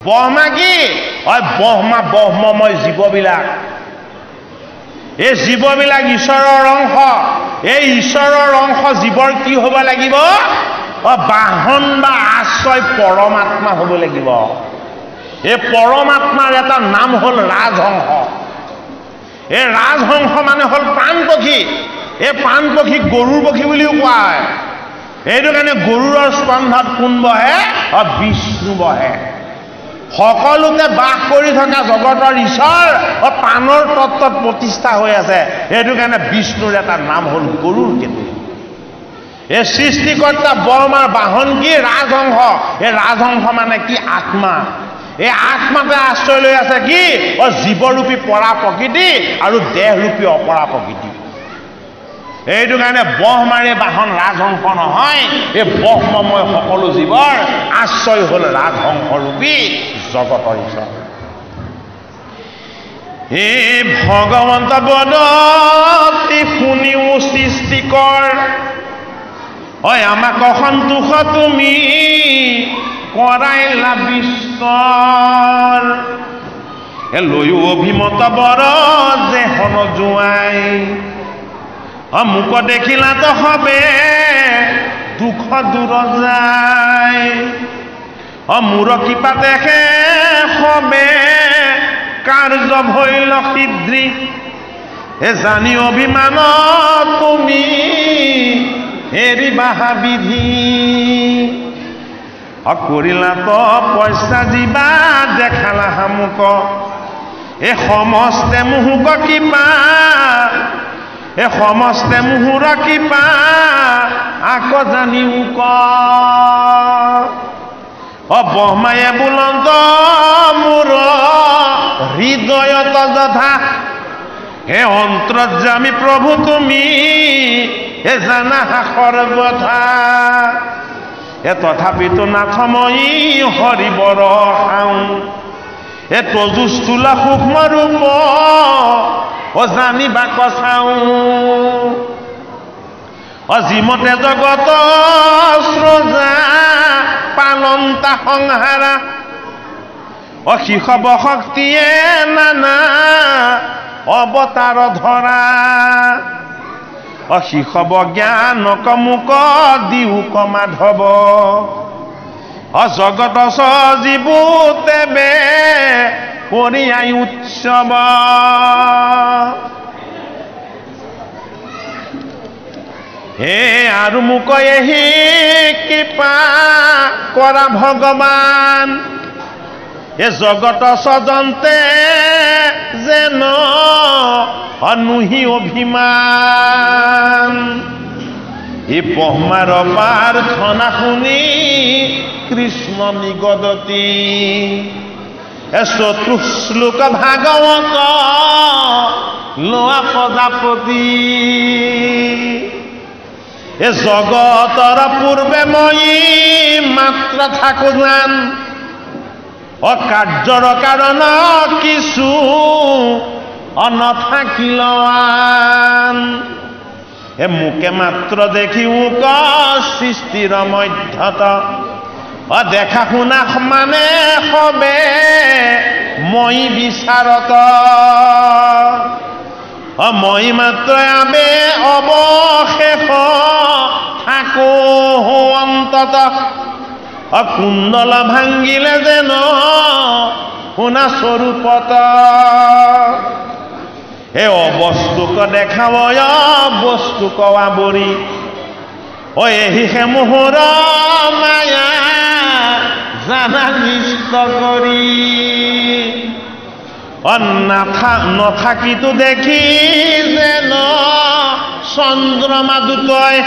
ব্ৰহ্মা কি ব্ৰহ্মময় জীৱবিলাক এই জীৱবিলাক ঈশ্বৰৰ অংশ এই ঈশ্বৰৰ অংশ জীৱৰ কি হ'ব লাগিব বাহন বা আশ্ৰয় পৰমাত্মা হ'ব লাগিব এই পৰমাত্মাৰ এটা নাম হ'ল ৰাজহংস এই ৰাজহংস মানে হ'ল প্ৰাণপক্ষী এই প্ৰাণপক্ষী গৰুৰ পক্ষী বুলিও কোৱা হয় এইটো কাৰণে গৰুৰৰ স্কন্ধত কোন বহে বিষ্ণু বহে সকলোতে বাস কৰি থকা জগতৰ ঈশ্বৰ প্ৰাণৰ তত্ত্বত প্ৰতিষ্ঠা হৈ আছে এইটো কাৰণে বিষ্ণুৰ এটা নাম হ'ল গৰুৰ কেতু এই সৃষ্টিকৰ্তা ব্ৰহ্মাৰ বাহন কি ৰাজহংস এই ৰাজহংস মানে কি আত্মা এই আত্মাতে আশ্ৰয় লৈ আছে কি জীৱৰূপী পৰা প্ৰকৃতি আৰু দেহৰূপী অপৰা প্ৰকৃতি এইটো কাৰণে ব্ৰহ্মাৰে বাহন ৰাজহংস নহয় এই ব্ৰহ্মময় সকলো জীৱৰ আশ্ৰয় হ'ল ৰাজহংসৰূপী জগতৰ ঈশ্বৰ এই ভগৱন্ত বদতি শুনিও সৃষ্টিকৰ হয় আমাক সন্তোষ তুমি কৰাইলা বিস্তৰ লৈও অভিমত বৰ যে হন জোৱাই মোক দেখিলা তো হবে দুখ দূৰ যায় মোৰ কৃপা দেখে হবে কাৰ্য ভৈল সিদ্ধি জানি অভিমান তুমি এৰিবা বিধি কৰিলা তো পইচা যিবা দেখালা হামুক এই সমস্তে মুহুক কৃপা এই সমস্তে মুহুৰ কৃপা আক জানিও ক ব্ৰহ্মায়ে বুলন্ত মোৰ হৃদয়ত যথা হে অন্তৰ্যামী প্ৰভু তুমি হে জানা সৰ্বথা তথাপিতো নাথময়ী হৰিবৰ খাওঁ তজুস্থূল সূক্ষ্ম ৰূপ জানিবা কচাওঁ যিমতে জগত স্ৰজা পালন্তা সংহাৰা শিশৱ শক্তিয়ে নানা অৱতাৰ ধৰা শিশৱ জ্ঞানক মোক দিওক মাধৱ জগত সজীবু তেবে কৰিয়াই উৎসৱ হে আৰু মোক এহি কৃপা কৰা ভগৱান এ জগত সজন্তে যেন অনুহি অভিমান এই ব্ৰহ্মাৰ প্ৰাৰ্থনা শুনি কৃষ্ণ নিগদতি চতুশ্লোক ভাগৱত লোৱা প্ৰজাপতি এ জগতৰ পূৰ্বে মই মাত্ৰ থাকো জান কাৰ্যৰ কাৰণ কিছু অনথাকিল আন মোকে মাত্ৰ দেখিও ক সৃষ্টিৰ মধ্যত দেখা শুনা মানে হবে মই বিচাৰত মই মাত্ৰ আবে অৱশেষ থাকো অন্তত কুণ্ডল ভাঙ্গিলে যেন শুনা স্বৰূপত হে অবস্তুক দেখাব বস্তুক আৱৰি এহিহে মোহৰ মায়া জানা নিষ্ট কৰি নথাকিতো দেখি যেন চন্দ্ৰমা দুটয়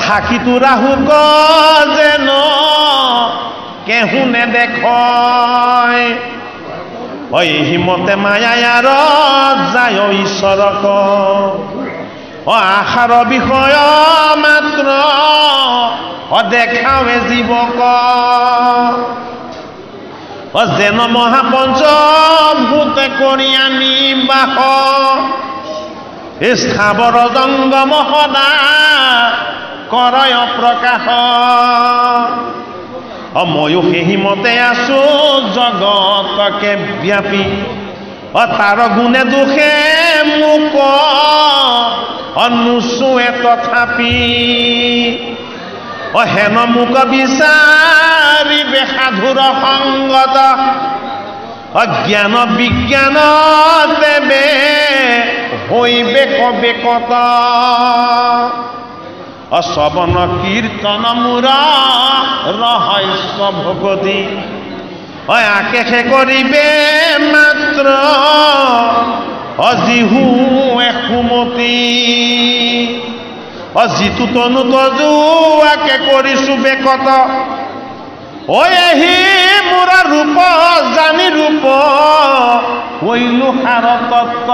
থাকিতো ৰাহুক যেন কেহু নেদেখয় এহিমতে মায়াৰ যায় ঈশ্বৰক আশাৰ বিষয় মাত্ৰ দেখাৱে জীৱক যেন মহাপঞ্চভূতে কৰি আনি বাস স্থাৱৰ জংগম সদা কৰয় প্ৰকাশ ময়ো সেইমতে আছো জগতকে ব্যাপী তাৰ গুণে দুখে মোক নুচোৱে তথাপি হেন মোক বিচাৰিবে সাধুৰ সংগত জ্ঞান বিজ্ঞান দেৱে হৈবে কবে কত শ্ৰৱণ কীৰ্তন মোৰ ৰহস্য ভগতি আকেশে কৰিবে মাত্ৰ যিহু একুমতি যিটো তনু তজু আকে কৰিছো বেকত এহি মোৰ ৰূপ জানি ৰূপ হৈলো সাৰ তত্ত্ব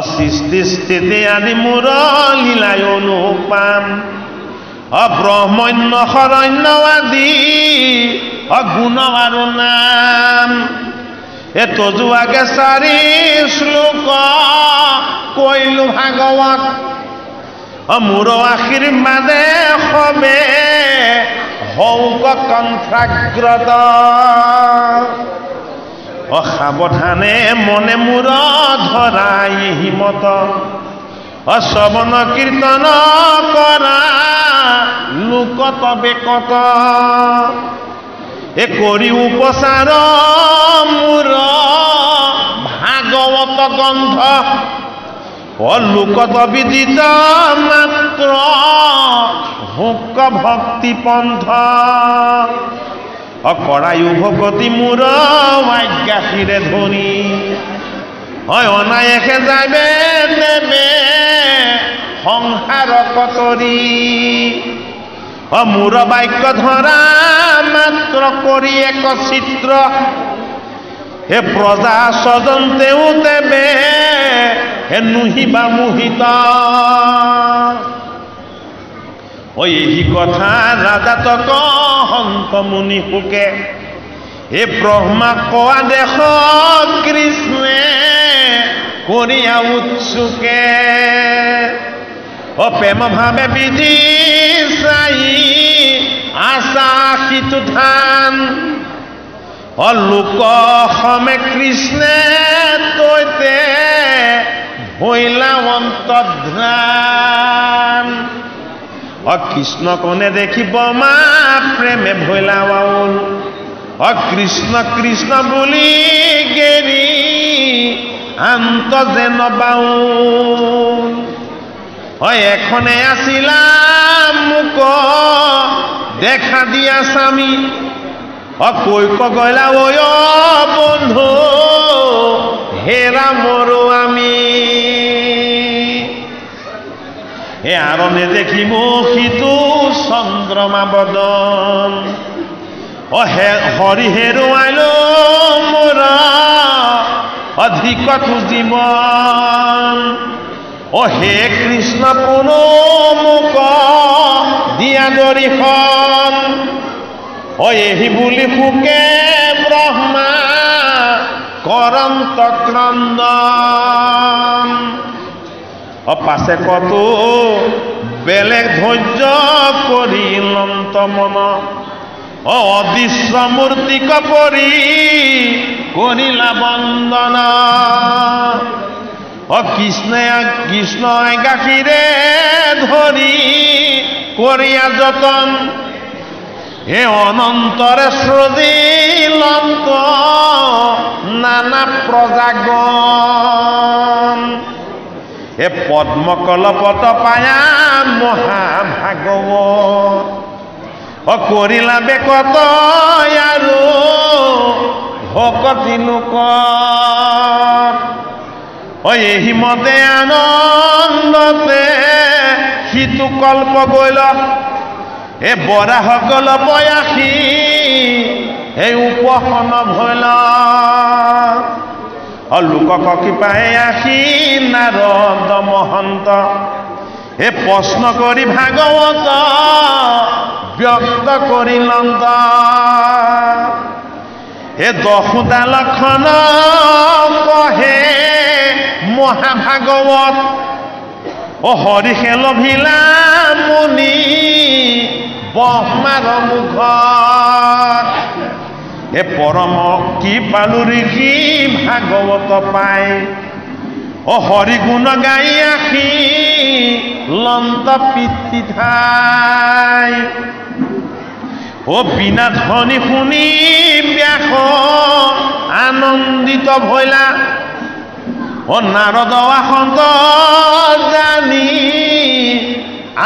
সৃষ্টি স্থিতি আদি মোৰ লীলাই অনুপাম ব্ৰহ্মণ্য শৰণ্য আদি গুণ আৰু নাম তজুৱাকে 4 শ্লোক কৈলো ভাগৱত মোৰ আশীৰ্বাদে সবে হৌক কণ্ঠাগ্ৰত সাৱধানে মনে মোৰ ধৰাই হিমত শ্ৰৱণ কীৰ্তন কৰা লোকত বেকত কৰি উপচাৰ মোৰ ভাগৱত গ্ৰন্থ লোকত বিদিত মাত্ৰ হুক ভক্তি পন্থ কৰায়ো ভকতি মোৰ আজ্ঞাশীৰে ধৰি অনায়াসে যাবে দেৱে সংসাৰ কতৰি মোৰ বাক্য ধৰা মাত্ৰ কৰি এক চিত্ৰ প্ৰজা স্বজন তেওঁ দেৱে নুহিবা মোহিত এই কথা ৰাজাতক সন্ত মুনি সুকে ব্ৰহ্মা কোৱা দেশ কৃষ্ণে কৰিয়া উৎসুকে প্ৰেম ভাৱে বিধি চাই আশা সিটো ধান লোক সমে কৃষ্ণে তৈতে ভৈলা অন্তৰ্ধান কৃষ্ণ কনে দেখিব মা প্ৰেমে ভৈলা বাউল কৃষ্ণ কৃষ্ণ বুলি গেৰি আন্ত যেন বাউল এখনে আছিলা মোক দেখা দিয়া স্বামী কৈ কগলা ঐ বন্ধু হেৰা মৰো আমি আৰণে দেখিব সিটো চন্দ্ৰমা বদন হৰি হেৰুৱাইল মোৰ অধিকতো জীৱন হে কৃষ্ণ পুনো মোক দিয়া দৰিখন এহি বুলি সুকে ব্ৰহ্মা কৰন্ত ক্ৰন্দন পাছে কত বেলেগ ধৈৰ্য কৰি লন্ত মন অদৃশ্য মূৰ্তিক পৰি কৰিলা বন্দনা কৃষ্ণই গাখীৰে ধৰি কৰিয়া যতন অনন্তৰে সৃজিলন্ত নানা প্ৰজাগণ পদ্মকলপত পায়া মহাভাগৱত কৰিলা বেকত আৰু ভকতি লোকত এই মতে আনন্দতে সিটো কল্প গল বৰাসকল পয়াসী এই উপসন ভৈল লোকক কৃপাই আহি নাৰদ মহন্ত প্ৰশ্ন কৰি ভাগৱত ব্যক্ত কৰি লন্ত দশোটা লক্ষণ কহে মহাভাগৱত হৰিষে লভিলা মুনি ব্ৰহ্মাৰ মুখত এ পৰম কি পালো ঋষি ভাগৱত পাই অ হৰি গুণ গাই আখি লন্ত পিতৃ ঠাই ও বিনা ধ্বনি শুনি ব্যাস আনন্দিত ভৈলা ও নারদ আসন্ত জানি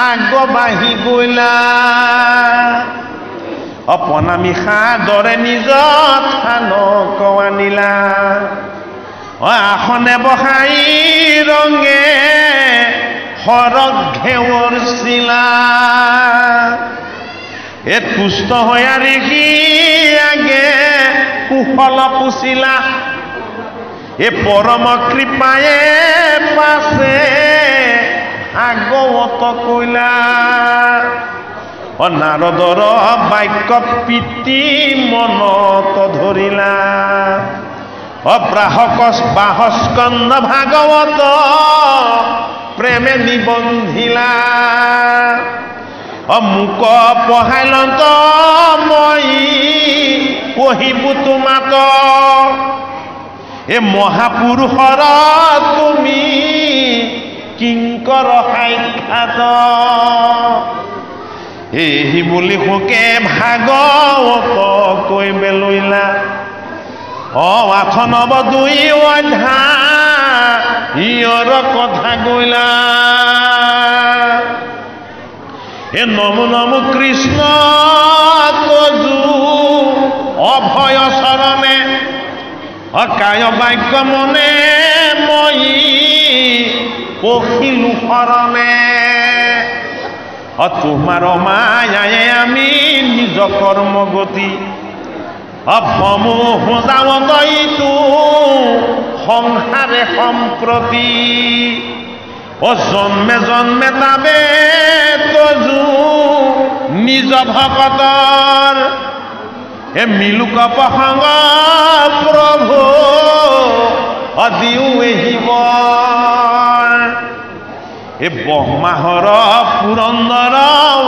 আগবাঢ়ি গইলা অপনামী সাদৰে নিজ থানক আনিলা আসনে বহাই ৰঙে সৰগ ঘেউৰ চিলা এ তুষ্ট হৈ ঋষি আগে কুশল পুছিলা এ পৰম কৃপায়ে পাছে ভাগৱত কইলা অ নাৰদৰ বাক্য পিতৃ মনত ধৰিলা অ বাহস্কন্ধ ভাগৱত প্ৰেমে নিবন্ধিলা অ মোক পঢ়াই লন্ত মই পঢ়িবো তোমাক এ মহাপুৰুষৰ তুমি কিংকৰ সাক্ষাৎ এই বুলি শোকে ভাগৱত কৈবে লইলা অ ৮৯ অধ্যায় ইয়ৰ কথা গইলা এ নমো নমো কৃষ্ণ তজু অভয় চৰণে অকায় বাক্য মনে মই পখিলো শৰণে অ তোমাৰ মায়ায়ে আমি নিজ কৰ্মগতি অভমোহ যাৱতইতো সংসাৰে সম্প্ৰতি ও জন্মে জন্মে তাবে তজু নিজ ভকতৰ এ মিলুক প্ৰসংগ প্ৰভু অদিও এহিব এ ব্ৰহ্মাহৰ পুৰন্দৰ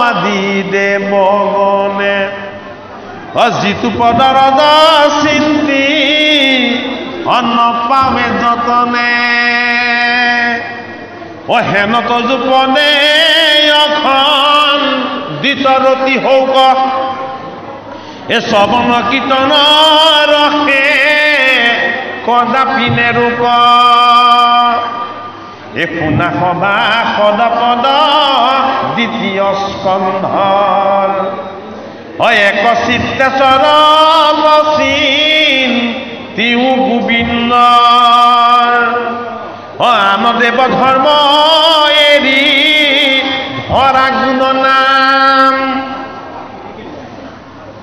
আদি দেৱগণে যিটো পদৰ চিন্তি নপাৱে যতনে অ হেন তজুপনে অখন দ্বিতৰতি হৌক এ শ্ৰৱণ কীৰ্তন ৰসে কদাপি নেৰোক এ শুনা সভা সদপদ দ্বিতীয় স্কন্ধৰ এক চিত্তেশ্বৰ বচিন তিও গোবিন্দ আমদেৱ ধৰ্ম এৰি ধৰা গুণ নাম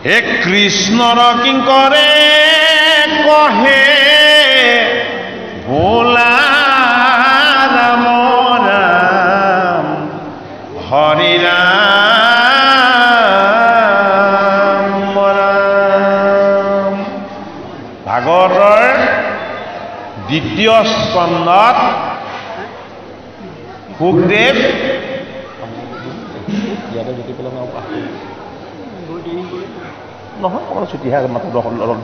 হে কৃষ্ণৰ কিংকৰে কহে ভোলা ৰাম ৰাম হৰি ৰাম ৰাম ভাগৱতৰ দ্বিতীয় স্কন্ধত সুখদেৱ নহয় অকণ ছুটিহে মাত্ৰ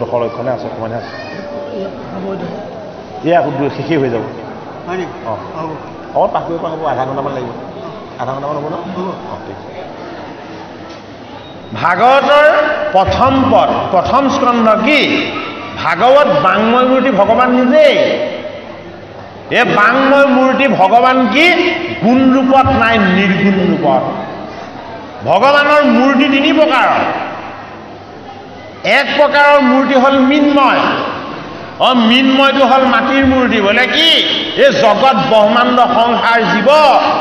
দশলক্ষণে আছে অকণমানে আছে এয়া শেষেই হৈ যাব অঁ অকণ পাছ কৰিব পৰা হ'ব আধা ঘণ্টামান লাগিব আধা ঘণ্টামান হ'ব ন অঁ ঠিক আছে ভাগৱতৰ প্ৰথম পদ প্ৰথম স্কন্ধ কি ভাগৱত বাংময় মূৰ্তি ভগৱান নিজেই এই বাংময় মূৰ্তি ভগৱান কি গুণ ৰূপত নাই নিৰ্গুণ ৰূপত ভগৱানৰ মূৰ্তি তিনি প্ৰকাৰৰ এক প্ৰকাৰৰ মূৰ্তি হ'ল মৃন্ময় মৃন্ময়টো হ'ল মাটিৰ মূৰ্তি বোলে কি এই জগত ব্ৰহ্মাণ্ড সংসাৰ জীৱ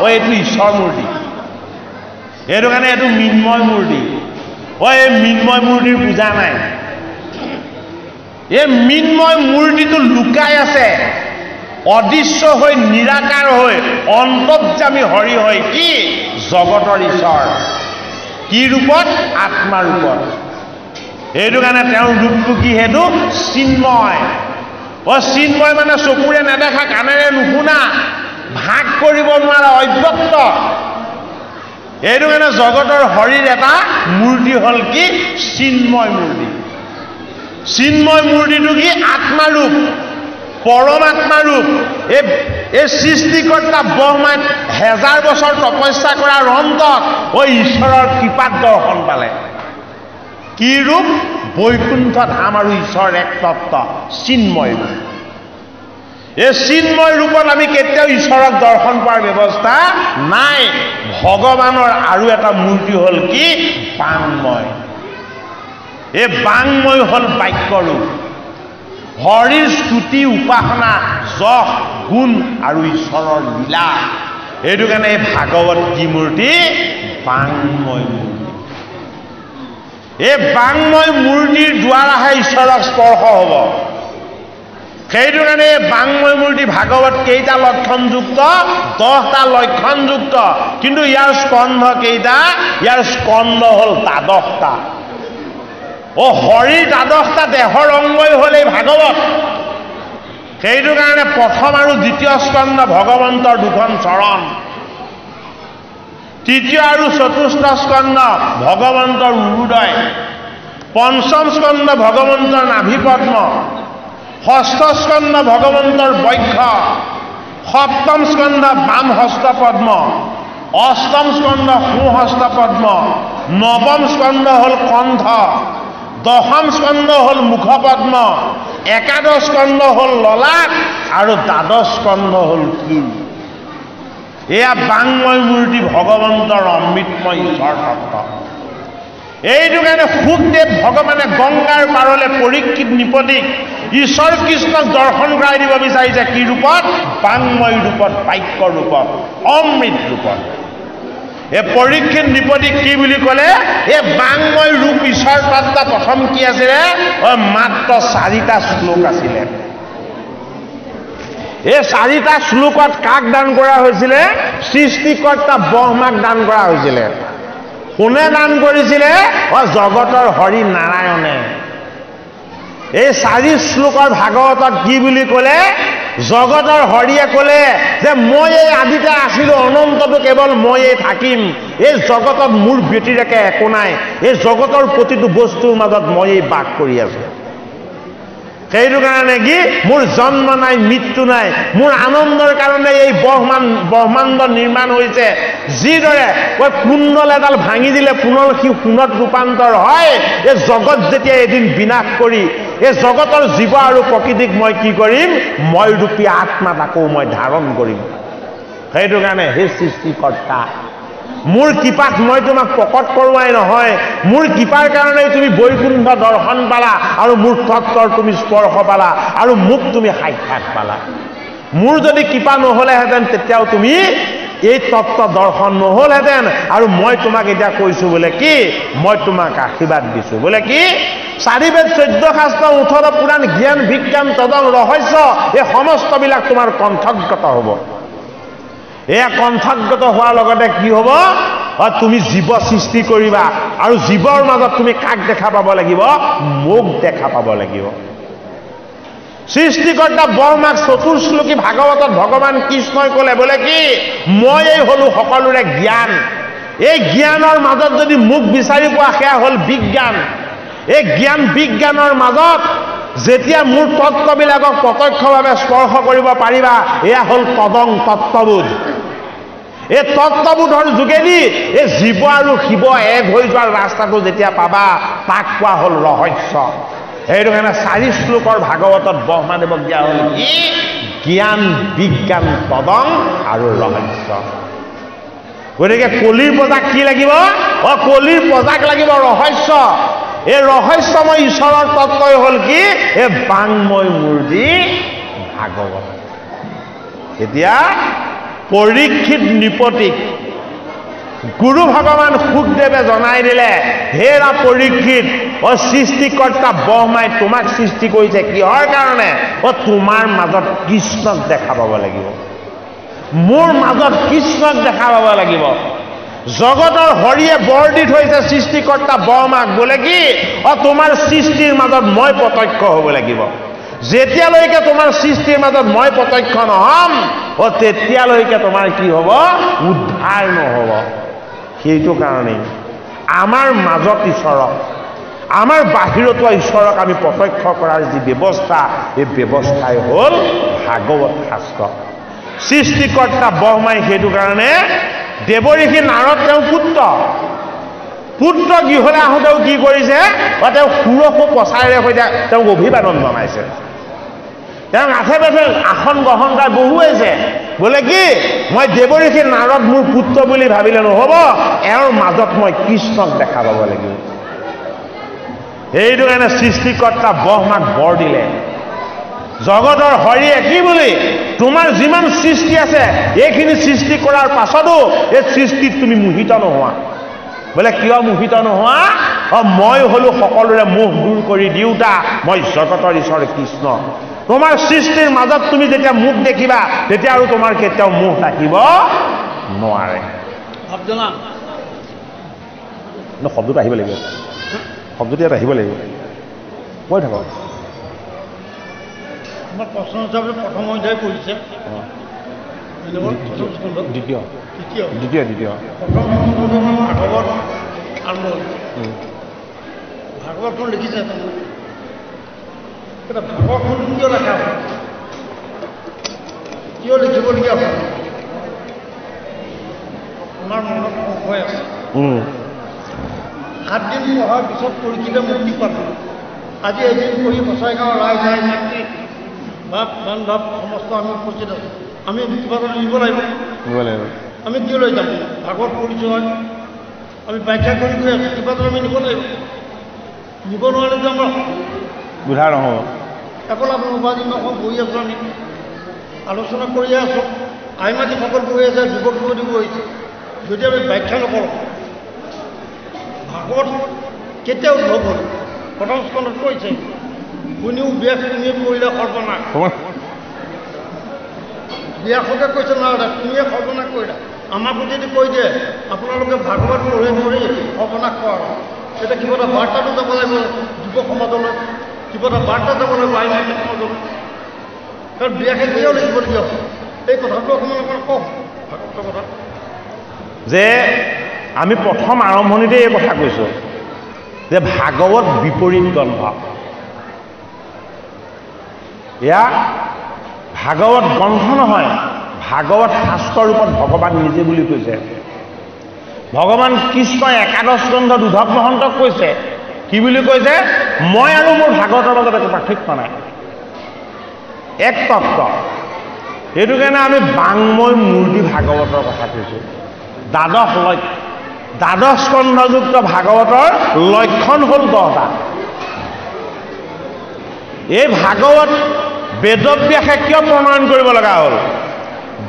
এইটো ঈশ্বৰ মূৰ্তি এইটো কাৰণে এইটো মৃন্ময় মূৰ্তি এই মৃন্ময় মূৰ্তিৰ পূজা নাই এই মৃন্ময় মূৰ্তিটো লুকাই আছে অদৃশ্য হৈ নিৰাকাৰ হৈ অন্তৰ্যামী হৰি হৈ কি জগতৰ ঈশ্বৰ কি ৰূপত আত্মা ৰূপত এইটো কাৰণে তেওঁৰ ৰূপটো কি সেইটো চিন্ময় চিন্ময় মানে চকুৰে নেদেখা কাণেৰে নুশুনা ভাগ কৰিব নোৱাৰা অব্যক্ত এইটো কাৰণে জগতৰ হৰিৰ এটা মূৰ্তি হ'ল কি চিন্ময় মূৰ্তি চিন্ময় মূৰ্তিটো কি আত্মাৰূপ পৰমাত্মা ৰূপ এই সৃষ্টিকৰ্তা ব্ৰহ্মাই 1000 বছৰ তপস্যা কৰাৰ অন্তত ঈশ্বৰৰ কৃপাত দৰ্শন পালে কি ৰূপ বৈকুণ্ঠ ধাম আৰু ঈশ্বৰ এক তত্ত্ব চিন্ময় ৰূপ এই চিন্ময় ৰূপত আমি কেতিয়াও ঈশ্বৰক দৰ্শন কৰাৰ ব্যৱস্থা নাই ভগৱানৰ আৰু এটা মূৰ্তি হ'ল কি বাংময় এই বাংময় হ'ল বাক্য ৰূপ হৰিৰ স্তুতি উপাসনা যশ গুণ আৰু ঈশ্বৰৰ লীলা এইটো কাৰণে এই ভাগৱত কি মূৰ্তি বাংময় মূৰ্তি এই বাংময় মূৰ্তিৰ দ্বাৰাহে ঈশ্বৰক স্পৰ্শ হ'ব সেইটো কাৰণে এই বাংময় মূৰ্তি ভাগৱত কেইটা লক্ষণযুক্ত 10টা লক্ষণযুক্ত কিন্তু ইয়াৰ স্কন্ধ কেইটা ইয়াৰ স্কন্ধ হ'ল 12টা হৰিৰ 12টা দেহৰ অংগই হ'ল এই ভাগৱত সেইটো কাৰণে প্ৰথম আৰু দ্বিতীয় স্কন্ধ ভগৱন্তৰ দুখন চৰণ তৃতীয় আৰু চতুৰ্থ স্কন্ধ ভগৱন্তৰ উৰুদয় পঞ্চম স্কন্ধ ভগৱন্তৰ নাভি পদ্ম ষষ্ঠ স্কন্ধ ভগৱন্তৰ বক্ষ সপ্তম স্কন্ধ বাম হস্ত পদ্ম অষ্টম স্কন্ধ সোঁহস্ত পদ্ম নৱম স্কন্ধ হ'ল কণ্ঠ দশম স্কন্ধ হ'ল মুখপদ্ম একাদশ স্কন্ধ হ'ল ললাট আৰু দ্বাদশ স্কন্ধ হ'ল কিল এয়া বাংময় মূৰ্তি ভগৱন্তৰ অমৃতময় ঈশ্বৰ তত্ত্ব এইটো কাৰণে সুখদেৱ ভগৱানে গংগাৰ পাৰলৈ পৰীক্ষিত নিপতিক ঈশ্বৰ কৃষ্ণক দৰ্শন কৰাই দিব বিচাৰিছে কি ৰূপত বাংময় ৰূপত বাক্য ৰূপত অমৃত ৰূপত এই পৰীক্ষিত নিপতিক কি বুলি ক'লে এই বাংময় ৰূপ ঈশ্বৰ তত্ত্ব প্ৰথম কি আছিলে মাত্ৰ 4টা শ্লোক আছিলে এই 4টা শ্লোকত কাক দান কৰা হৈছিলে সৃষ্টিকৰ্তা ব্ৰহ্মাক দান কৰা হৈছিলে কোনে দান কৰিছিলে জগতৰ হৰি নাৰায়ণে এই 4 শ্লোকৰ ভাগৱতত কি বুলি ক'লে জগতৰ হৰিয়ে ক'লে যে মই এই আদিতে আছিলোঁ অনন্তটো কেৱল ময়েই থাকিম এই জগতত মোৰ ব্যতিৰেকে একো নাই এই জগতৰ প্ৰতিটো বস্তুৰ মাজত ময়েই বাস কৰি আছোঁ সেইটো কাৰণে কি মোৰ জন্ম নাই মৃত্যু নাই মোৰ আনন্দৰ কাৰণে এই ব্ৰহ্মাণ্ড নিৰ্মাণ হৈছে যিদৰে কুণ্ডল এডাল ভাঙি দিলে পুনৰ সি সোণত ৰূপান্তৰ হয় এই জগত যেতিয়া এদিন বিনাশ কৰি এই জগতৰ জীৱ আৰু প্ৰকৃতিক মই কি কৰিম মই ৰূপী আত্মাত আকৌ মই ধাৰণ কৰিম সেইটো কাৰণে হে সৃষ্টিকৰ্তা মোৰ কৃপাত মই তোমাক প্ৰকট কৰোৱাই নহয় মোৰ কৃপাৰ কাৰণে তুমি বৈকুণ্ঠ দৰ্শন পালা আৰু মোৰ তত্ত্বৰ তুমি স্পৰ্শ পালা আৰু মোক তুমি সাক্ষাৎ পালা মোৰ যদি কৃপা নহ'লেহেঁতেন তেতিয়াও তুমি এই তত্ত্ব দৰ্শন নহ'লহেঁতেন আৰু মই তোমাক এতিয়া কৈছোঁ বোলে কি মই তোমাক আশীৰ্বাদ দিছোঁ বোলে কি 4 বেদ 14 শাস্ত্ৰ 18 পুৰাণ জ্ঞান বিজ্ঞান তদং ৰহস্য এই সমস্তবিলাক তোমাৰ কণ্ঠগত হ'ব এয়া কণ্ঠগত হোৱাৰ লগতে কি হ'ব তুমি জীৱ সৃষ্টি কৰিবা আৰু জীৱৰ মাজত তুমি কাক দেখা পাব লাগিব মোক দেখা পাব লাগিব সৃষ্টিকৰ্তা ব্ৰহ্মাক চতুৰ্শ্লোকী ভাগৱতত ভগৱান কৃষ্ণই ক'লে বোলে কি মই এই হলো সকলোৰে জ্ঞান এই জ্ঞানৰ মাজত যদি মোক বিচাৰি পোৱা সেয়া হ'ল বিজ্ঞান এই জ্ঞান বিজ্ঞানৰ মাজত যেতিয়া মোৰ তত্ত্ববিলাকক প্ৰত্যক্ষভাৱে স্পৰ্শ কৰিব পাৰিবা এয়া হ'ল তদং তত্ত্ববোধ এই তত্ত্ববোধৰ যোগেদি এই জীৱ আৰু শিৱ এক হৈ যোৱাৰ ৰাস্তাটো যেতিয়া পাবা তাক কোৱা হ'ল ৰহস্য সেইটো কাৰণে 4 শ্লোকৰ ভাগৱতত ব্ৰহ্মাদেৱক দিয়া হ'ল কি জ্ঞান বিজ্ঞান তদং আৰু ৰহস্য গতিকে কলিৰ প্ৰজাক কি লাগিব কলিৰ প্ৰজাক লাগিব ৰহস্য এই ৰহস্যময় ঈশ্বৰৰ তত্ত্বই হ'ল কি এই বাংময় মূৰ্তি ভাগৱত এতিয়া পৰীক্ষিত নিপতিক গুৰু ভগৱান সুখদেৱে জনাই দিলে হেৰা পৰীক্ষিত সৃষ্টিকৰ্তা ব্ৰহ্মাই তোমাক সৃষ্টি কৰিছে কিহৰ কাৰণে তোমাৰ মাজত কৃষ্ণক দেখা পাব লাগিব মোৰ মাজত কৃষ্ণক দেখা পাব লাগিব জগতৰ হৰিয়ে বৰ দি থৈছে সৃষ্টিকৰ্তা ব্ৰহ্মাক বোলে কি তোমাৰ সৃষ্টিৰ মাজত মই প্ৰত্যক্ষ হ'ব লাগিব যেতিয়ালৈকে তোমাৰ সৃষ্টিৰ মাজত মই প্ৰত্যক্ষ নহম তেতিয়ালৈকে তোমাৰ কি হ'ব উদ্ধাৰ নহ'ব সেইটো কাৰণেই আমাৰ মাজত ঈশ্বৰক, আমাৰ বাহিৰতো ঈশ্বৰক আমি প্ৰত্যক্ষ কৰাৰ যি ব্যৱস্থা, এই ব্যৱস্থাই হ'ল ভাগৱত শাস্ত্ৰ। সৃষ্টিকৰ্তা ব্ৰহ্মাই সেইটো কাৰণে দেৱঋষি নাৰদ তেওঁ পুত্ৰ গৃহলৈ আহোঁতেও কি কৰিছে, তেওঁ সুৰসু প্ৰচাৰেৰে সৈতে তেওঁক অভিবাদন জনাইছে। তেওঁ আশে পাশে আসন গ্ৰহণ কৰি বহুৱাইছে, বোলে কি মই দেৱঋষি নাৰদ মোৰ পুত্ৰ বুলি ভাবিলে নহ'ব, এওঁৰ মাজত মই কৃষ্ণক দেখা পাব লাগিব। সেইটো কাৰণে সৃষ্টিকৰ্তা ব্ৰহ্মাক বৰ দিলে, জগতৰ হৰিয়ে কি বুলি, তোমাৰ যিমান সৃষ্টি আছে এইখিনি সৃষ্টি কৰাৰ পাছতো এই সৃষ্টিত তুমি মোহিত নোহোৱা। বোলে কিয় মোহিত নোহোৱা? মই হলো সকলোৰে মোহ দূৰ কৰি দিওঁতা, মই জগতৰ ঈশ্বৰ কৃষ্ণ। তোমাৰ সৃষ্টিৰ মাজত তুমি যেতিয়া মোক দেখিবা তেতিয়া আৰু তোমাৰ কেতিয়াও মোহ থাকিব নোৱাৰে। শব্দটো আহিব লাগিব, শব্দটো ইয়াত আহিব লাগিব, কৈ থাকক। আমাৰ প্ৰশ্ন হিচাপে প্ৰথম অধ্যায় পঢ়িছে, দ্বিতীয় প্ৰথম ভাগৱত আৰম্ভ হৈছে। ভাগৱতখন লিখিছে, এটা ভাগৱতখন কিয় লেখা হয়, কিয় লিখিবলগীয়া হয়? আমাৰ মনত সংশয় আছে। 7 দিন পঢ়াৰ পিছত পৰীক্ষিতে মুক্তি পালোঁ। আজি এদিন পঢ়ি বছাইগাঁৱৰ ৰাইজ মাতৃ ভাৱ বান্ধৱ সমস্ত আমি উপস্থিত আছোঁ। আমি মুক্তিপাতত নিব লাগিব। আমি কিয়লৈ যাম? ভাগৱত পঢ়িছোঁ হয়, আমি ব্যাখ্যা কৰি গৈ আছোঁ, মুক্তিপাতত আমি নিব লাগিব। নিব নোৱাৰিলেতো আমাৰ বুধা নহ'ব। অকল আপোনাৰ উপাধি নকওঁ, বহি আছোঁ, আমি আলোচনা কৰিয়ে আছোঁ, আইমাতিসকল বহি আছে, যুৱক যুৱতী বহিছে। যদি আমি ব্যাখ্যা নকৰোঁ, ভাগৱত কেতিয়া উদ্ভৱ হ'ল? প্ৰথম স্কন্ধত কৈছে, শুনিও ব্যাস তুমিয়ে পঢ়িলে সৰ্বনাশ। ব্যাসকে কৈছে নাৰদে, তুমিয়ে সৰ্বনাশ কৰিলা। আমাকো যদি কৈ দিয়ে আপোনালোকে ভাগৱত পঢ়ি সৰ্বনাশ কৰা, তেতিয়া কিবা এটা বাৰ্তাটো যাব লাগিব যুৱ সমাজলৈ, কিবা এটা বাৰ্তা যাব লাগিব আইমাতী সমাজলৈ। কাৰণ ব্যাসে কিয় লিখিবলগীয়া হ'ল? এই কথাটো অকণমান কওক ভাগৱতৰ কথা। যে আমি প্ৰথম আৰম্ভণিতে এই কথা কৈছোঁ যে ভাগৱত বিপৰীত গ্ৰন্থ। এয়া ভাগৱত গ্ৰন্থ নহয়, ভাগৱত শাস্ত্ৰ ৰূপত ভগৱান নিজে বুলি কৈছে। ভগৱান কৃষ্ণই একাদশ স্কন্ধত উদ্ধৱ মহন্তক কৈছে, কি বুলি কৈছে? মই আৰু মোৰ ভাগৱতৰ মাজত একো পাৰ্থক্য নাই, এক তত্ত্ব। সেইটো কাৰণে আমি বাংময় মূৰ্তি ভাগৱতৰ কথা কৈছোঁ। দ্বাদশ স্কন্ধযুক্ত ভাগৱতৰ লক্ষণ হ'ল 10টা। এই ভাগৱত বেদব্যাসে কিয় প্ৰণয়ন কৰিব লগা হ'ল?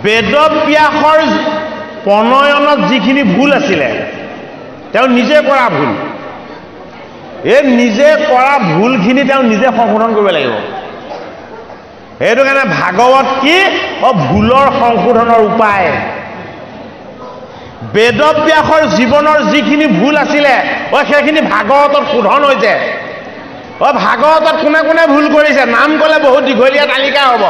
বেদব্যাসৰ প্ৰণয়নত যিখিনি ভুল আছিলে, তেওঁ নিজে কৰা ভুল, এই নিজে কৰা ভুলখিনি তেওঁ নিজে সংশোধন কৰিব লাগিব। সেইটো কাৰণে ভাগৱত কি? ভুলৰ সংশোধনৰ উপায়। বেদব্যাসৰ জীৱনৰ যিখিনি ভুল আছিলে সেইখিনি ভাগৱতত শোধন হৈছে। ভাগৱতত কোনে কোনে ভুল কৰিছে নাম ক'লে বহুত দীঘলীয়া তালিকা হ'ব।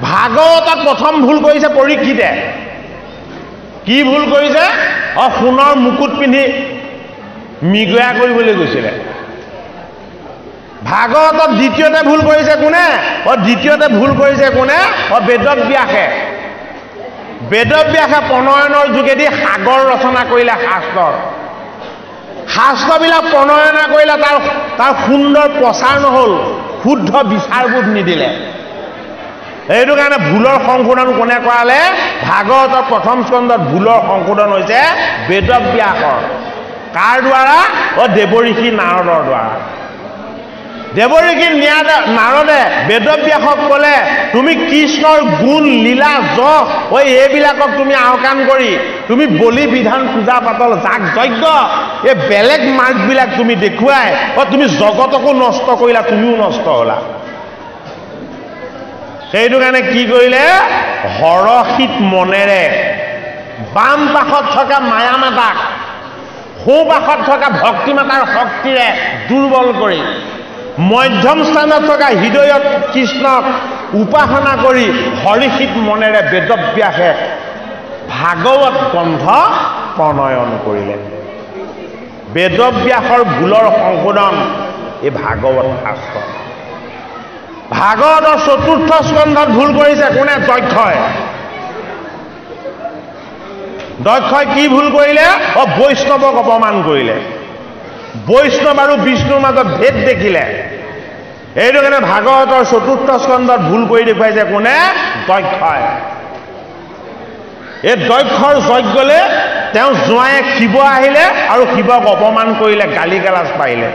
ভাগৱতত প্ৰথম ভুল কৰিছে পৰীক্ষিতে। কি ভুল কৰিছে? সোণৰ মুকুট পিন্ধি মৃগয়া কৰিবলৈ গৈছিলে। ভাগৱতত দ্বিতীয়তে ভুল কৰিছে কোনে? দ্বিতীয়তে ভুল কৰিছে কোনে? বেদব্যাসে। বেদব্যাসে প্ৰণয়নৰ যোগেদি সাগৰ ৰচনা কৰিলে। শাস্ত্ৰবিলাক প্ৰণয়না কৰিলে, তাৰ সুন্দৰ প্ৰচাৰ নহ'ল, শুদ্ধ বিচাৰবোধ নিদিলে। সেইটো কাৰণে ভুলৰ সংশোধন কোনে কৰালে? ভাগৱতৰ প্ৰথম স্কন্ধত ভুলৰ সংশোধন হৈছে বেদব্যাসৰ। কাৰ দ্বাৰা? দেৱঋষি নাৰদৰ দ্বাৰা। দেৱঋষি নাৰদে বেদব্যাসক ক'লে, তুমি কৃষ্ণৰ গুণ লীলা যশ এইবিলাকক তুমি আওকাণ কৰি তুমি বলি বিধান পূজা পাতল যাগ যজ্ঞ এই বেলেগ মাৰ্গবিলাক তুমি দেখুৱাই তুমি জগতকো নষ্ট কৰিলা, তুমিও নষ্ট হ'লা। সেইটো কাৰণে কি কৰিলে? হৰষিত মনেৰে বাম পাশত থকা মায়া মাতাক সোঁ পাশত থকা ভক্তি মাতাৰ শক্তিৰে দুৰ্বল কৰি মধ্যম স্থানত থকা হৃদয়ত কৃষ্ণক উপাসনা কৰি হৰিষিত মনেৰে বেদব্যাসে ভাগৱত গ্ৰন্থ প্ৰণয়ন কৰিলে। বেদব্যাসৰ ভুলৰ সংশোধন এই ভাগৱত শাস্ত্ৰ। ভাগৱতৰ ৪ৰ্থ স্কন্ধত ভুল কৰিছে কোনে? দক্ষই। দক্ষই কি ভুল কৰিলে? বৈষ্ণৱক অপমান কৰিলে। বৈষ্ণৱ আৰু বিষ্ণুৰ মাজত ভেদ দেখিলে। এইটো কাৰণে ভাগৱতৰ ৪ৰ্থ স্কন্ধত ভুল কৰি দেখুৱাইছে কোনে? দক্ষই। এই দক্ষৰ যজ্ঞলৈ তেওঁ জোঁৱায়ে শিৱ আহিলে আৰু শিৱক অপমান কৰিলে, গালি গালাজ পাৰিলে।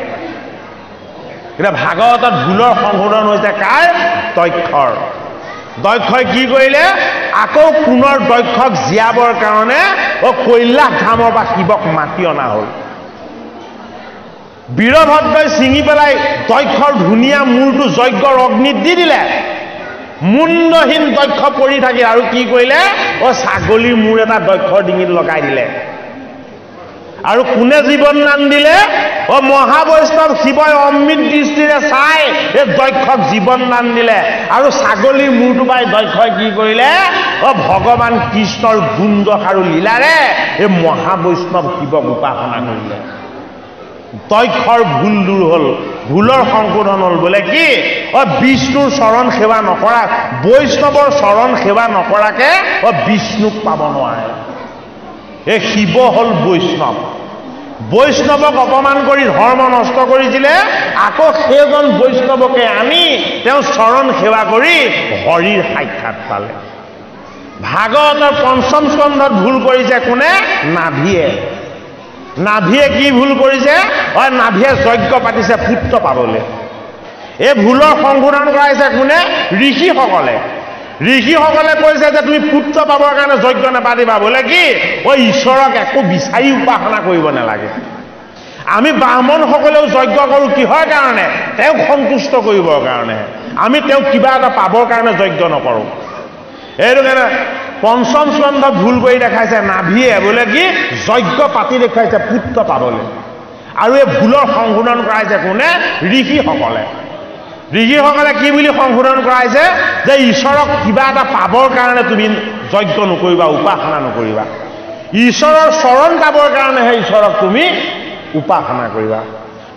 এতিয়া ভাগৱতত ভুলৰ সংশোধন হৈছে কাৰ? দক্ষৰ। দক্ষই কি কৰিলে? আকৌ পুনৰ দক্ষক জীয়াবৰ কাৰণে কৈলাশ ধামৰ পৰা শিৱক মাতি অনা হ'ল। বীৰভদ্ৰই ছিঙি পেলাই দক্ষৰ ধুনীয়া মূৰটো যজ্ঞৰ অগ্নিত দি দিলে। মুণ্ডহীন দক্ষ পৰি থাকি আৰু কি কৰিলে? ছাগলীৰ মূৰ এটা দক্ষৰ ডিঙিত লগাই দিলে। আৰু কোনে জীৱন দান দিলে? মহাবৈষ্ণৱ শিৱই অমৃত দৃষ্টিৰে চাই এই দক্ষক জীৱন দান দিলে। আৰু ছাগলীৰ মূৰটো পাই দক্ষই কি কৰিলে? ভগৱান কৃষ্ণৰ গুণদোষ আৰু লীলাৰে এই মহাবৈষ্ণৱ শিৱক উপাসনা কৰিলে। দক্ষৰ ভুল দূৰ হ'ল, ভুলৰ সংশোধন হ'ল। বোলে কি? বিষ্ণুৰ চৰণ সেৱা নকৰা, বৈষ্ণৱৰ চৰণ সেৱা নকৰাকে বিষ্ণুক পাব নোৱাৰে। এই শিৱ হ'ল বৈষ্ণৱ। বৈষ্ণৱক অপমান কৰি ধৰ্ম নষ্ট কৰিছিলে, আকৌ সেইজন বৈষ্ণৱকে আনি তেওঁ চৰণ সেৱা কৰি হৰিৰ সাক্ষাৎ পালে। ভাগৱতৰ ৫ম স্কন্ধত ভুল কৰিছে কোনে? নাভিয়ে। নাভিয়ে কি ভুল কৰিছে? নাভিয়ে যজ্ঞ পাতিছে পুত্ৰ পাবলৈ। এই ভুলৰ সংশোধন কৰাইছে কোনে? ঋষিসকলে। ঋষিসকলে কৈছে যে তুমি পুত্ৰ পাবৰ কাৰণে যজ্ঞ নাপাতিবা। বোলে কি? ঈশ্বৰক একো বিচাৰি উপাসনা কৰিব নালাগে। আমি ব্ৰাহ্মণসকলেও যজ্ঞ কৰোঁ কিহৰ কাৰণে? তেওঁক সন্তুষ্ট কৰিবৰ কাৰণে। আমি তেওঁক কিবা এটা পাবৰ কাৰণে যজ্ঞ নকৰোঁ। এইটো কাৰণে ৫ম স্কন্ধত ভুল কৰি দেখাইছে নাভিয়ে। বোলে কি? যজ্ঞ পাতি দেখুৱাইছে পুত্ৰ পাবলৈ। আৰু এই ভুলৰ সংশোধন কৰাইছে কোনে? ঋষিসকলে। ঋষিসকলে কি বুলি সংশোধন কৰাইছে? যে ঈশ্বৰক কিবা এটা পাবৰ কাৰণে তুমি যজ্ঞ নকৰিবা, উপাসনা নকৰিবা। ঈশ্বৰৰ চৰণ পাবৰ কাৰণেহে ঈশ্বৰক তুমি উপাসনা কৰিবা।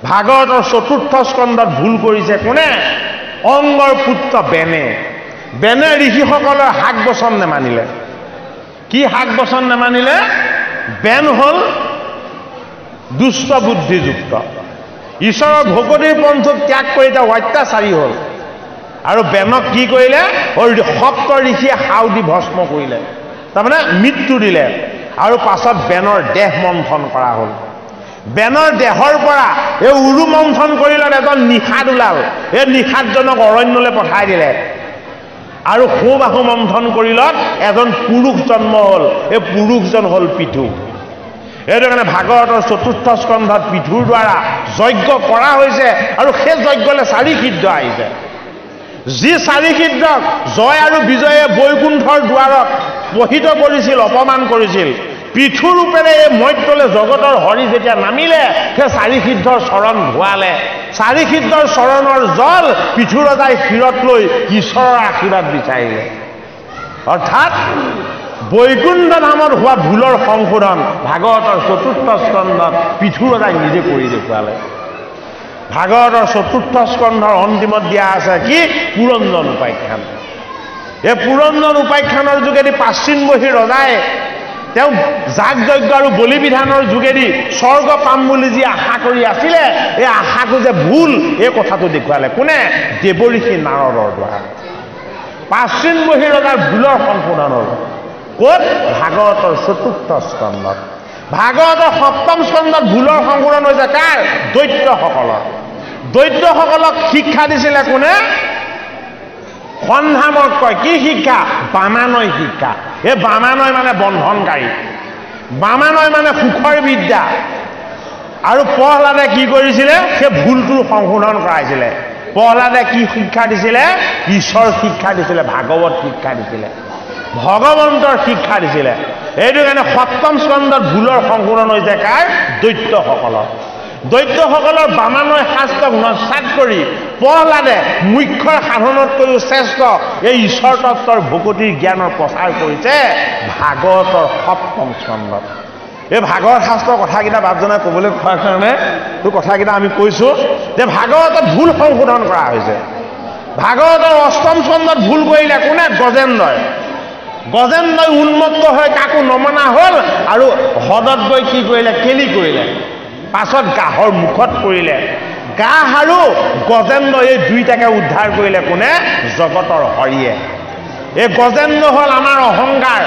ভাগৱতৰ ৪ৰ্থ স্কন্ধত ভুল কৰিছে কোনে? অংগৰ পুত্ৰ বেনে। বেনে ঋষিসকলৰ হাক বচন নেমানিলে। কি হাক বচন নেমানিলে? বেন হ'ল দুষ্ট বুদ্ধিযুক্ত। ঈশ্বৰৰ ভকতিৰ পন্থক ত্যাগ কৰি তেওঁ অত্যাচাৰী হ'ল। আৰু বেনক কি কৰিলে? সপ্ত ঋষিয়ে সাও দি ভস্ম কৰিলে, তাৰমানে মৃত্যু দিলে। আৰু পাছত বেনৰ দেহ মন্থন কৰা হ'ল। বেনৰ দেহৰ পৰা এই উৰু মন্থন কৰিলত এজন নিষাদ ওলাল। এই নিষাদজনক অৰণ্যলৈ পঠাই দিলে। আৰু সোঁবাহু মন্থন কৰিলত এজন পুৰুষ জন্ম হ'ল। এই পুৰুষজন হ'ল পৃথু। এইটো কাৰণে ভাগৱতৰ ৪ৰ্থ স্কন্ধত পৃথুৰ দ্বাৰা যজ্ঞ কৰা হৈছে। আৰু সেই যজ্ঞলৈ ৪ সিদ্ধ আহিছে। যি ৪ সিদ্ধক জয় আৰু বিজয়ে বৈকুণ্ঠৰ দুৱাৰত বহিত কৰিছিল, অপমান কৰিছিল, পৃথু ৰূপেৰে এই মৈত্ৰলৈ জগতৰ হৰি যেতিয়া নামিলে, সেই ৪ সিদ্ধৰ চৰণ ধোৱালে। ৪ সিদ্ধৰ চৰণৰ জল পৃথু ৰজাই শিৰত লৈ ঈশ্বৰৰ আশীৰ্বাদ বিচাৰিলে। অৰ্থাৎ বৈকুণ্ঠ ধামত হোৱা ভুলৰ সংশোধন ভাগৱতৰ ৪ৰ্থ স্কন্ধত পৃথু ৰজাই নিজে কৰি দেখুৱালে। ভাগৱতৰ ৪ৰ্থ স্কন্ধৰ অন্তিমত দিয়া আছে কি? পুৰঞ্জন উপাখ্যান। এই পুৰঞ্জন উপাখ্যানৰ যোগেদি প্ৰাচীনবহী ৰজাই তেওঁ যাগ যজ্ঞ আৰু বলি বিধানৰ যোগেদি স্বৰ্গ পাম বুলি যি আশা কৰি আছিলে, এই আশাটো যে ভুল, এই কথাটো দেখুৱালে কোনে? দেৱঋষি নাৰদৰ দ্বাৰা। প্ৰাচীনবহী ৰজাৰ ভুলৰ সংশোধন হ'ল ক'ত? ভাগৱতৰ ৪ৰ্থ স্কন্ধত। ভাগৱতৰ ৭ম স্কন্ধত ভুলৰ সংশোধন হৈছে কাৰ? দৈত্যসকলৰ। দৈত্যসকলক শিক্ষা দিছিলে কোনে? সন্ধামক কয়। কি শিক্ষা? বামানয় শিক্ষা। এই বামানয় মানে বন্ধনকাৰী, বামানয় মানে সুখৰ বিদ্যা। আৰু প্ৰহ্লাদে কি কৰিছিলে? সেই ভুলটোৰ সংশোধন কৰাইছিলে। প্ৰহ্লাদে কি শিক্ষা দিছিলে? ঈশ্বৰ শিক্ষা দিছিলে, ভাগৱত শিক্ষা দিছিলে, ভগৱন্তৰ শিক্ষা দিছিলে। এইটো কাৰণে ৭ম স্কন্ধত ভুলৰ সংশোধন হৈছে কাৰ? দৈত্যসকলৰ। দৈত্যসকলৰ বামানয় শাস্ত্ৰক নস্যাৎ কৰি প্ৰহ্লাদে মুখ্যৰ সাধনতকৈও শ্ৰেষ্ঠ এই ঈশ্বৰ তত্ত্বৰ ভকতিৰ জ্ঞানৰ প্ৰচাৰ কৰিছে ভাগৱতৰ ৭ম স্কন্ধত। এই ভাগৱত শাস্ত্ৰৰ কথাকেইটা বাপজনাই ক'বলৈ কোৱাৰ কাৰণে তোৰ কথাকেইটা আমি কৈছোঁ যে ভাগৱতত ভুল সংশোধন কৰা হৈছে। ভাগৱতৰ অষ্টম স্কন্ধত ভুল কৰিলে কোনে? গজেন্দ্ৰই। গজেন্দ্ৰই উন্মত্ত হৈ কাকো নমনা হ'ল আৰু হ্ৰদত গৈ কি কৰিলে? কেলি কৰিলে। পাছত গাহৰ মুখত পৰিলে। গাহ আৰু গজেন্দ্ৰ এই দুইটাকে উদ্ধাৰ কৰিলে কোনে? জগতৰ হৰিয়ে। এই গজেন্দ্ৰ হ'ল আমাৰ অহংকাৰ,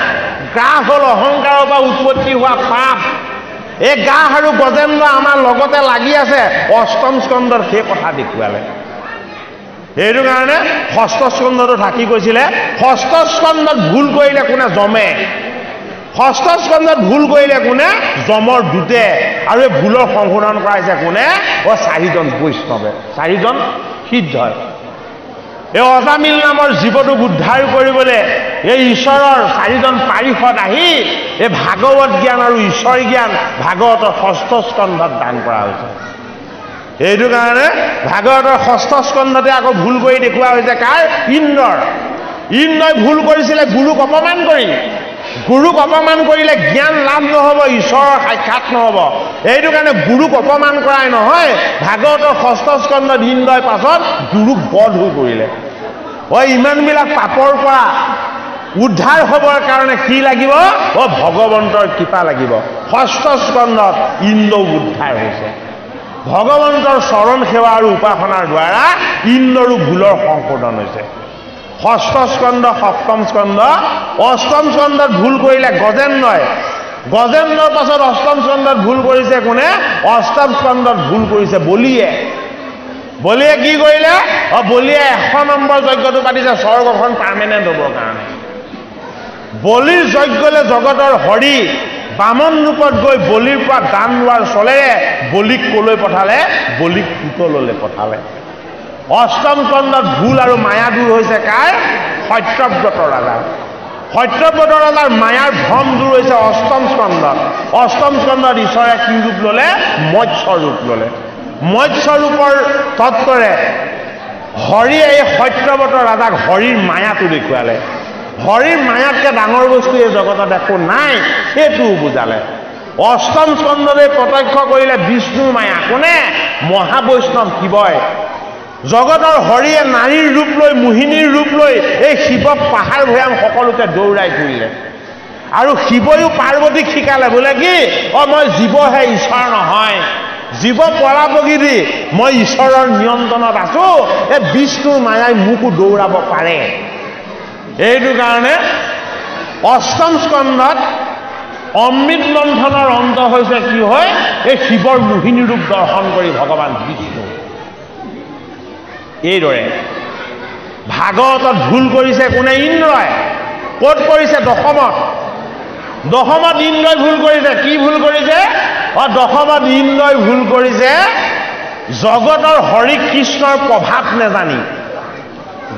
গাহ হ'ল অহংকাৰৰ পৰা উৎপত্তি হোৱা পাপ। এই গাহ আৰু গজেন্দ্ৰ আমাৰ লগতে লাগি আছে। অষ্টম স্কন্ধত সেই কথা দেখুৱালে। সেইটো কাৰণে ষষ্ঠ স্কন্ধটো ঢাকি কৈছিলে। ষষ্ঠ স্কন্ধত ভুল কৰিলে কোনে? যমে। ষষ্ঠ স্কন্ধত ভুল কৰিলে কোনে? যমৰ দূতে। আৰু এই ভুলৰ সংশোধন কৰাইছে কোনে? চাৰিজন বৈষ্ণৱে, চাৰিজন সিদ্ধই। এই অজামিল নামৰ জীৱটোক উদ্ধাৰ কৰিবলৈ এই ঈশ্বৰৰ চাৰিজন পাৰিষদ আহি এই ভাগৱত জ্ঞান আৰু ঈশ্বৰ জ্ঞান ভাগৱতৰ ষষ্ঠ স্কন্ধত দান কৰা হৈছে। এইটো কাৰণে ভাগৱতৰ ষষ্ঠ স্কন্ধতে আকৌ ভুল কৰি দেখুওৱা হৈছে কাৰ? ইন্দ্ৰৰ। ইন্দ্ৰই ভুল কৰিছিলে গুৰুক অপমান কৰি। গুৰুক অপমান কৰিলে জ্ঞান লাভ নহ'ব, ঈশ্বৰৰ সাক্ষাৎ নহ'ব। এইটো কাৰণে গুৰুক অপমান কৰাই নহয়, ভাগৱতৰ ষষ্ঠ স্কন্ধত ইন্দ্ৰই পাছত গুৰুক বধ হৈ কৰিলে। ইমানবিলাক পাপৰ পৰা উদ্ধাৰ হ'বৰ কাৰণে কি লাগিব? ভগৱন্তৰ কৃপা লাগিব। ষষ্ঠ স্কন্ধত ইন্দ্ৰ উদ্ধাৰ হৈছে। ভগৱন্তৰ চৰণ সেৱা আৰু উপাসনাৰ দ্বাৰা ইন্দ্ৰৰো ভুলৰ সংশোধন হৈছে। ষষ্ঠ স্কন্ধ, সপ্তম স্কন্ধ। অষ্টম স্কন্ধত ভুল কৰিলে গজেন্দ্ৰই। গজেন্দ্ৰৰ পাছত অষ্টম স্কন্ধত ভুল কৰিছে কোনে? অষ্টম স্কন্ধত ভুল কৰিছে বলিয়ে। বলিয়ে কি কৰিলে? বলিয়ে 100 নম্বৰ যজ্ঞটো পাতিছে স্বৰ্গখন পাৰ্মানেণ্ট হ'বৰ কাৰণে। বলিৰ যজ্ঞলে জগতৰ হৰি বামন ৰূপত গৈ বলিৰ পৰা দান লোৱাৰ চলেৰে বলিক কলৈ পঠালে? বলিক পুতললৈ পঠালে। অষ্টম স্কন্ধত ভুল আৰু মায়া দূৰ হৈছে কাৰ? সত্যব্ৰত ৰাজা। সত্যব্ৰত ৰাজাৰ মায়াৰ ভ্ৰম দূৰ হৈছে অষ্টম স্কন্ধত। অষ্টম স্কন্ধত ঈশ্বৰে কি ৰূপ ল'লে? মৎস্য ৰূপ ল'লে। মৎস্য ৰূপৰ তত্ত্বৰে হৰিয়ে এই সত্যব্ৰত ৰাজাক হৰিৰ মায়াটো দেখুৱালে। হৰিৰ মায়াতকৈ ডাঙৰ বস্তু এই জগতত একো নাই, সেইটোও বুজালে। অষ্টম স্কন্ধলৈ প্ৰত্যক্ষ কৰিলে বিষ্ণুৰ মায়া। কোনে? মহাবৈষ্ণৱ শিৱই। জগতৰ হৰিয়ে নাৰীৰ ৰূপ লৈ, মোহিনীৰ ৰূপ লৈ এই শিৱক পাহাৰ ভৈয়াম সকলোকে দৌৰাই ফুৰিলে। আৰু শিৱয়ো পাৰ্বতীক শিকালে বোলে কি? মই জীৱহে, ঈশ্বৰ নহয়। জীৱ পৰাপগিৰি মই ঈশ্বৰৰ নিয়ন্ত্ৰণত আছো। এই বিষ্ণুৰ মায়াই মোকো দৌৰাব পাৰে। এইটো কাৰণে অষ্টম স্কন্ধত অমৃত মন্থনৰ অন্ত হৈছে কি হয়? এই শিৱৰ মোহিনী ৰূপ দৰ্শন কৰি ভগৱান বিষ্ণু। এইদৰে ভাগৱতত ভুল কৰিছে কোনে? ইন্দ্ৰই। ক'ত কৰিছে? দশমত। দশমত ইন্দ্ৰই ভুল কৰিছে। কি ভুল কৰিছে? দশমত ইন্দ্ৰই ভুল কৰিছে জগতৰ হৰি কৃষ্ণৰ প্ৰভাৱ নেজানি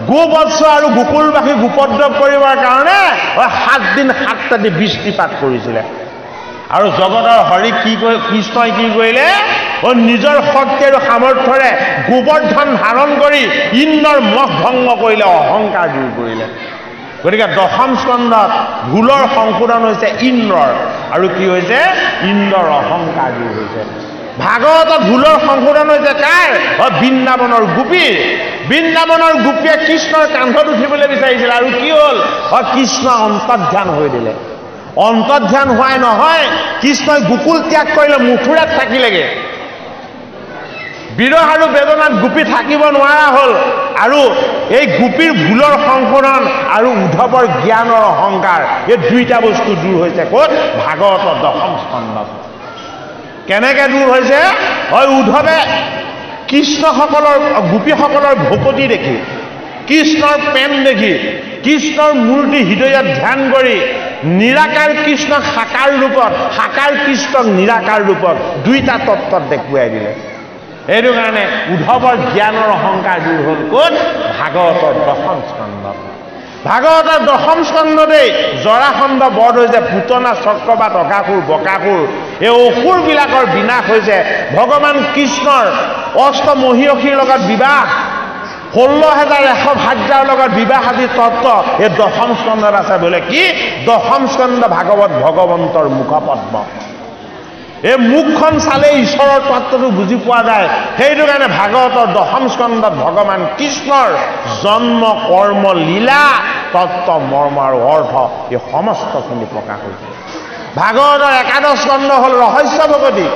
গোবৎস আৰু গোকুলবাসীক উপদ্ৰৱ কৰিবৰ কাৰণে 7 দিন 7 ৰাতি বৃষ্টিপাত কৰিছিলে। আৰু জগতৰ হৰি কৃষ্ণই কি কৰিলে? নিজৰ শক্তি আৰু সামৰ্থ্যৰে গোবৰ্ধন ধাৰণ কৰি ইন্দ্ৰৰ মহ ভংগ কৰিলে, অহংকাৰ দূৰ কৰিলে। গতিকে দশম স্কন্ধত ভুলৰ সংশোধন হৈছে ইন্দ্ৰৰ। আৰু কি হৈছে? ইন্দ্ৰৰ অহংকাৰ দূৰ হৈছে। ভাগৱতত ভুলৰ সংশোধন হৈছে কাৰ? বৃন্দাবনৰ গোপীৰ। বৃন্দাবনৰ গোপীয়ে কৃষ্ণৰ কান্ধত উঠিবলৈ বিচাৰিছিল। আৰু কি হ'ল? কৃষ্ণ অন্তৰ্ধান হৈ দিলে। অন্তৰ্ধান হোৱাই নহয়, কৃষ্ণই গোকুল ত্যাগ কৰিলে, মথুৰাত থাকিলেগে। বিৰহ আৰু বেদনাত গোপী থাকিব নোৱাৰা হ'ল। আৰু এই গোপীৰ ভুলৰ সংশোধন আৰু উদ্ধৱৰ জ্ঞানৰ অহংকাৰ, এই দুইটা বস্তু দূৰ হৈছে ক'ত? ভাগৱতৰ দশম স্কন্ধত। কেনেকৈ দূৰ হৈছে? উদ্ধৱে কৃষ্ণসকলৰ, গোপীসকলৰ ভকতি দেখি, কৃষ্ণৰ প্ৰেম দেখি, কৃষ্ণৰ মূৰ্তি হৃদয়ত ধ্যান কৰি নিৰাকাৰ কৃষ্ণক সাকাৰ ৰূপত, সাকাৰ কৃষ্ণক নিৰাকাৰ ৰূপত দুইটা তত্ত্বত দেখুৱাই দিলে। এইটো কাৰণে উদ্ধৱৰ জ্ঞানৰ অহংকাৰ দূৰ হ'ল ক'ত? ভাগৱতৰ দশম স্কন্ধত। ভাগৱতৰ দশম স্কন্ধতেই জৰাসন্ধ বধ হৈছে, পুতনা, চক্ৰবাত, অঘাসুৰ, বকাসুৰ, এই অসুৰবিলাকৰ বিনাশ হৈছে। ভগৱান কৃষ্ণৰ অষ্টমহিয়সীৰ লগত বিবাহ, 16,100 ভাৰ্যাৰ লগত বিবাহ আদি তত্ত্ব এই দশম স্কন্ধত আছে। বোলে কি? দশম স্কন্ধ ভাগৱত ভগৱন্তৰ মুখপদ্ম। এই মুখখন চালে ঈশ্বৰৰ তত্ত্বটো বুজি পোৱা যায়। সেইটো কাৰণে ভাগৱতৰ 10ম স্কন্ধত ভগৱান কৃষ্ণৰ জন্ম কৰ্ম লীলা তত্ত্ব মৰ্ম আৰু অৰ্থ এই সমস্তখিনি প্ৰকাশ হৈছে। ভাগৱতৰ 11 স্কন্ধ হ'ল ৰহস্য ভগৱতী।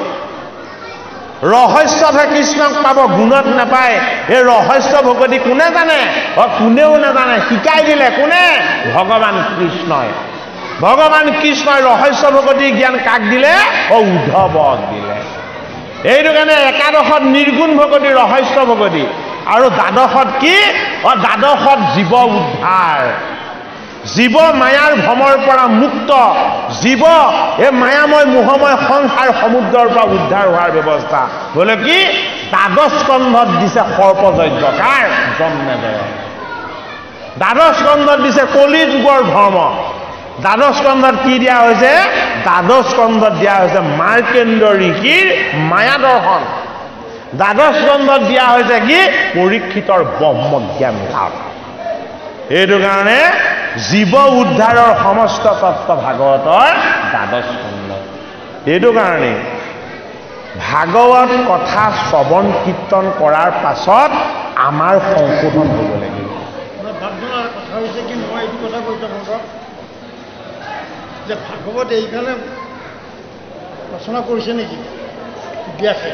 ৰহস্যতহে কৃষ্ণক পাব, গুণত নাপায়। এই ৰহস্য ভগৱতী কোনে জানে? কোনেও নাজানে। শিকাই দিলে কোনে? ভগৱান কৃষ্ণই। ভগৱান কৃষ্ণই ৰহস্য ভগৱতীৰ জ্ঞান কাক দিলে? উদ্ধৱক দিলে। এইটো কাৰণে একাদশত নিৰ্গুণ ভগৱতী, ৰহস্য ভগৱতী, আৰু দ্বাদশত কি? দ্বাদশত জীৱ উদ্ধাৰ। জীৱ মায়াৰ ভ্ৰমৰ পৰা মুক্ত, জীৱ এই মায়াময় মোহময় সংসাৰ সমুদ্ৰৰ পৰা উদ্ধাৰ হোৱাৰ ব্যৱস্থা বোলে কি? দ্বাদশ স্কন্ধত দিছে সৰ্পযজ্ঞ। কাৰ? জন্মেজয়। দ্বাদশ স্কন্ধত দিছে কলি যুগৰ ধৰ্ম। দ্বাদশ স্কন্ধত কি দিয়া হৈছে? দ্বাদশ স্কন্ধত দিয়া হৈছে মাৰ্কেণ্ড ঋষিৰ মায়া দৰ্শন। দ্বাদশ স্কন্ধত দিয়া হৈছে কি? পৰীক্ষিতৰ ব্ৰহ্মজ্ঞান লাভ। এইটো কাৰণে জীৱ উদ্ধাৰৰ সমস্ত তত্ত্ব ভাগৱতৰ দ্বাদশ স্কন্ধ। এইটো কাৰণে ভাগৱত কথা শ্ৰৱণ কীৰ্তন কৰাৰ পাছত আমাৰ সংশোধন হ'ব লাগিব। কথা হৈছে কি, মই এইটো কথা কৈছোঁ যে ভাগৱত এইকাৰণে ৰচনা কৰিছে নেকি ব্যাসে?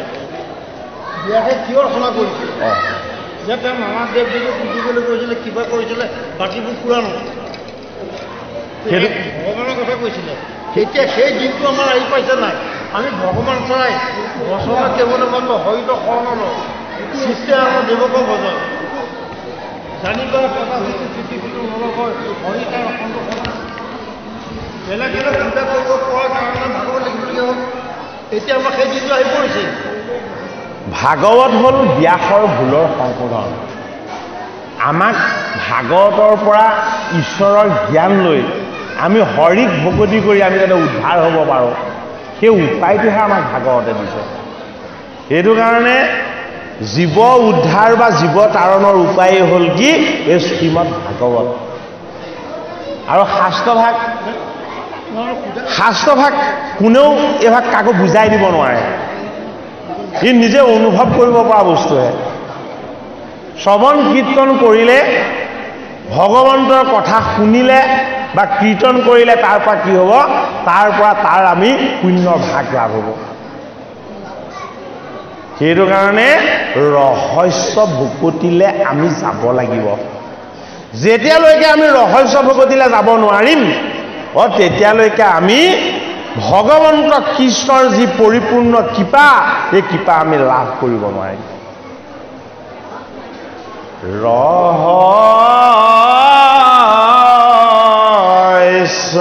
ব্যাসে কিয় ৰচনা কৰিছিল? যে তেওঁ নানা দেৱ দেৱীক বুজিবলৈ কৈছিলে, কিবা কৰিছিলে, বাকীবোৰ পুৰাণ ভগৱানৰ কথা কৈছিলে। এতিয়া সেই দিনটো আমাৰ আহি পাইছে নাই? আমি ভগৱান চাই বছৰত কেৱলে মাত্ৰ হৰিত শৰণ সৃষ্টি আমাৰ দেৱক ভজন জানিবা কথা সৃষ্টি নলয় হৰি তাৰ বেলেগ বেলেগ চিন্তা কৰিব পোৱাৰ কাৰণে ভাগৱত লিখিবলগীয়া হ'ল। এতিয়া আমাৰ সেই দিনটো আহি পৰিছে। ভাগৱত হ'ল ব্যাসৰ ভুলৰ সংশোধন। আমাক ভাগৱতৰ পৰা ঈশ্বৰৰ জ্ঞান লৈ আমি হৰিক ভকতি কৰি আমি যাতে উদ্ধাৰ হ'ব পাৰোঁ, সেই উপায়টোহে আমাক ভাগৱতে দিছে। সেইটো কাৰণে জীৱ উদ্ধাৰ বা জীৱ তাৰণৰ উপায় হ'ল কি? এই শ্ৰীমদ ভাগৱত। আৰু শাস্ত্ৰভাগ কোনেও এইভাগ কাকো বুজাই দিব নোৱাৰে। ই নিজে অনুভৱ কৰিব পৰা বস্তুহে। শ্ৰৱণ কীৰ্তন কৰিলে, ভগৱন্তৰ কথা শুনিলে বা কীৰ্তন কৰিলে তাৰ পৰা কি হ'ব? তাৰ পৰা তাৰ আমি পুণ্য ভাগ লাভ হ'ব। সেইটো কাৰণে ৰহস্য ভকতিলে আমি যাব লাগিব। যেতিয়ালৈকে আমি ৰহস্য ভকতিলে যাব নোৱাৰিম, তেতিয়ালৈকে আমি ভগৱন্ত কৃষ্ণৰ যি পৰিপূৰ্ণ কৃপা, এই কৃপা আমি লাভ কৰিব নোৱাৰিম। ৰহস্য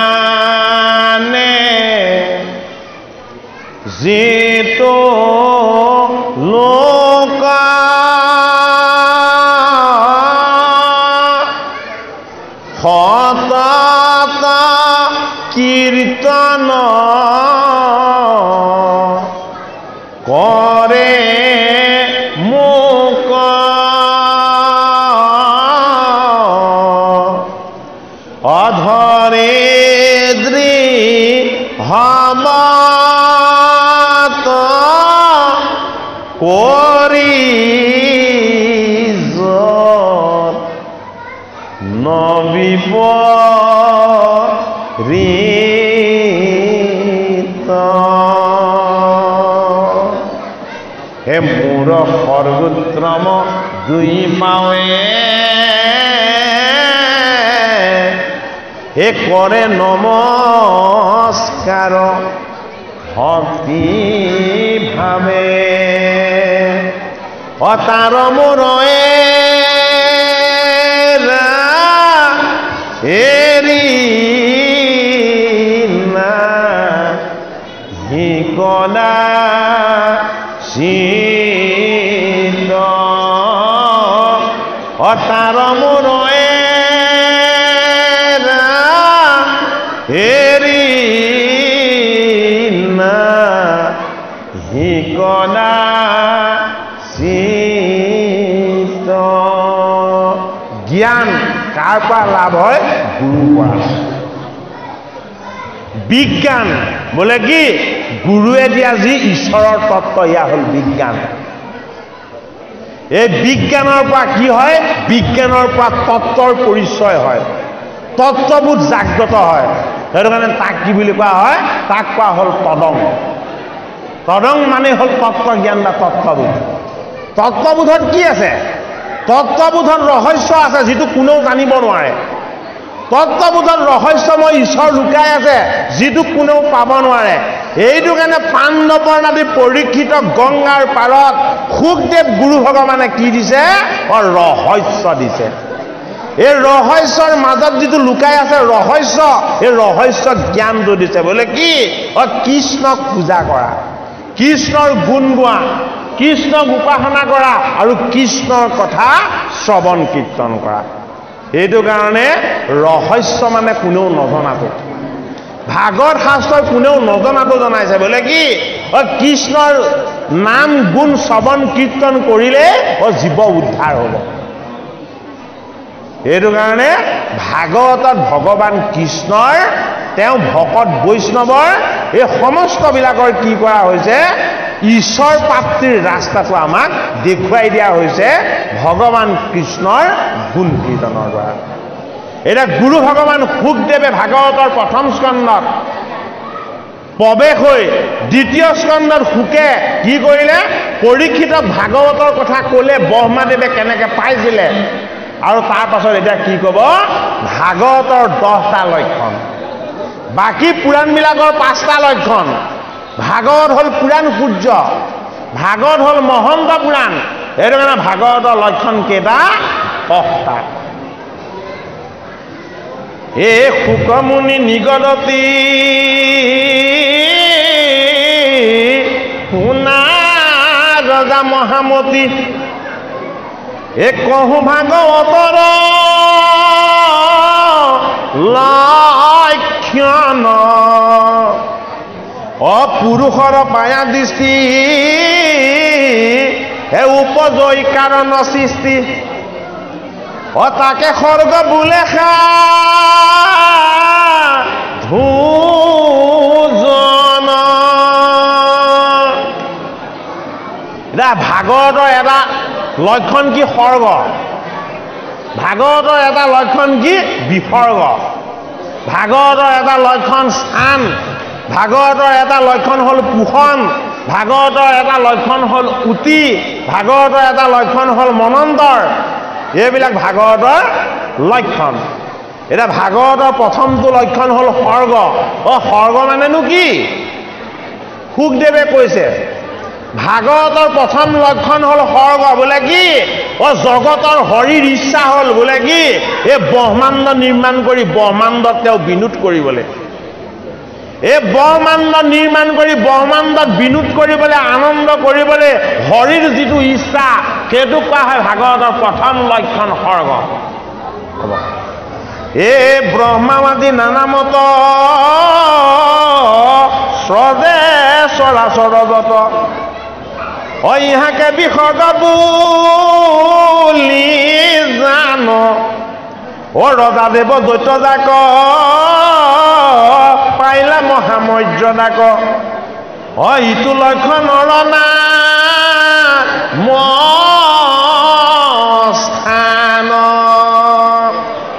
কজানে যিটো লোকা সতত কীৰ্তন কৰে মোক অধৰে দৃঢ়মত কৰি নবিপৰীত হে মোৰ সৰ্বোত্তম দুই পাৱে হে কৰে নমস্কাৰ ভক্তি ভাৱে অতাৰ মোৰ এৰি না কলা চিন অতাৰ মোৰ এৰি না কলা চিত জ্ঞান কাৰ পৰা লাভ হয়? গুৰুৰ পৰা। বিজ্ঞান বোলে কি গুৰুৱে দিয়া যি ঈশ্বৰৰ তত্ত্ব ইয়া হ'ল বিজ্ঞান। এই বিজ্ঞানৰ পৰা কি হয় বিজ্ঞানৰ পৰা তত্ত্বৰ পৰিচয় হয় তত্ত্ববোধ জাগ্ৰত হয় সেইটো কাৰণে তাক কি বুলি কোৱা হয় তাক কোৱা হ'ল তদং। তদং মানে হ'ল তত্ত্ব জ্ঞান বা তত্ত্ববোধ। তত্ত্ববোধত কি আছে তত্ত্ববোধত ৰহস্য আছে যিটো কোনেও জানিব নোৱাৰে। তত্ত্ববোধত ৰহস্যময় ঈশ্বৰ লুকাই আছে যিটো কোনেও পাব নোৱাৰে। এইটো কাৰণে পাণ্ডৱৰ নাতি পৰীক্ষিত গংগাৰ পাৰত সুখদেৱ গুৰু ভগৱানে কি দিছে ৰহস্য দিছে। এই ৰহস্যৰ মাজত যিটো লুকাই আছে ৰহস্য এই ৰহস্য জ্ঞানটো দিছে বোলে কি কৃষ্ণক পূজা কৰা কৃষ্ণৰ গুণ গোৱা কৃষ্ণক উপাসনা কৰা আৰু কৃষ্ণৰ কথা শ্ৰৱণ কীৰ্তন কৰা। সেইটো কাৰণে ৰহস্য মানে কোনেও নজনাটো ভাগৱত শাস্ত্ৰৰ কোনেও নজনাটো জনাইছে বোলে কি কৃষ্ণৰ নাম গুণ শ্ৰৱণ কীৰ্তন কৰিলে জীৱ উদ্ধাৰ হ'ব। সেইটো কাৰণে ভাগৱতত ভগৱান কৃষ্ণৰ তেওঁ ভকত বৈষ্ণৱৰ এই সমস্তবিলাকৰ কি কৰা হৈছে ঈশ্বৰ প্ৰাপ্তিৰ ৰাস্তাটো আমাক দেখুৱাই দিয়া হৈছে ভগৱান কৃষ্ণৰ গুণ কীৰ্তনৰ দ্বাৰা। এতিয়া গুৰু ভগৱান সুখদেৱে ভাগৱতৰ প্ৰথম স্কন্ধত প্ৰৱেশ হৈ দ্বিতীয় স্কন্ধত সুকে কি কৰিলে পৰীক্ষিতক ভাগৱতৰ কথা ক'লে ব্ৰহ্মাদেৱে কেনেকৈ পাইছিলে আৰু তাৰ পাছত এতিয়া কি ক'ব ভাগৱতৰ 10টা লক্ষণ বাকী পুৰাণবিলাকৰ 5টা লক্ষণ। ভাগৱত হ'ল পুৰাণ সূৰ্য ভাগৱত হ'ল মহন্ত পুৰাণ। সেইটো কাৰণে ভাগৱতৰ লক্ষণ কেইটা 10টা। এ শুকমুনি নিগদতি শুনা ৰজা মহামতী এ কহু ভাগৱতৰ লক্ষণ অপুৰুষৰ পায়া দৃষ্টি হে উপজয়ী কাৰণ সৃষ্টি তাকে স্বৰ্গ বোলে ধূজন। এতিয়া ভাগৱতৰ এটা লক্ষণ কি স্বৰ্গ ভাগৱতৰ এটা লক্ষণ কি বিসৰ্গ ভাগৱতৰ এটা লক্ষণ স্থান ভাগৱতৰ এটা লক্ষণ হ'ল পোষণ ভাগৱতৰ এটা লক্ষণ হ'ল উতি ভাগৱতৰ এটা লক্ষণ হ'ল মনন্তৰ। এইবিলাক ভাগৱতৰ লক্ষণ। এতিয়া ভাগৱতৰ প্ৰথমটো লক্ষণ হ'ল স্বৰ্গ। স্বৰ্গ মানেনো কি সুখদেৱে কৈছে ভাগৱতৰ প্ৰথম লক্ষণ হ'ল স্বৰ্গ বোলে কি জগতৰ হৰিৰ ইচ্ছা হ'ল বোলে কি এই ব্ৰহ্মাণ্ড নিৰ্মাণ কৰি ব্ৰহ্মাণ্ডত তেওঁ বিনোদ কৰিবলৈ এই ব্ৰহ্মাণ্ড নিৰ্মাণ কৰি ব্ৰহ্মাণ্ডত বিনোদ কৰিবলৈ আনন্দ কৰিবলৈ হৰিৰ যিটো ইচ্ছা সেইটো কোৱা হয় ভাগৱতৰ প্ৰথম লক্ষণ স্বৰ্গ। এই ব্ৰহ্মাবাদী নানামত স্ৰজে চৰাচৰ যত ইহাকে বিসৰ্গ বুলি জান ৰজাদেৱ দৈত্য যাক পাইলা মহামৰ্যদাক ইটো লক্ষণৰ স্থান।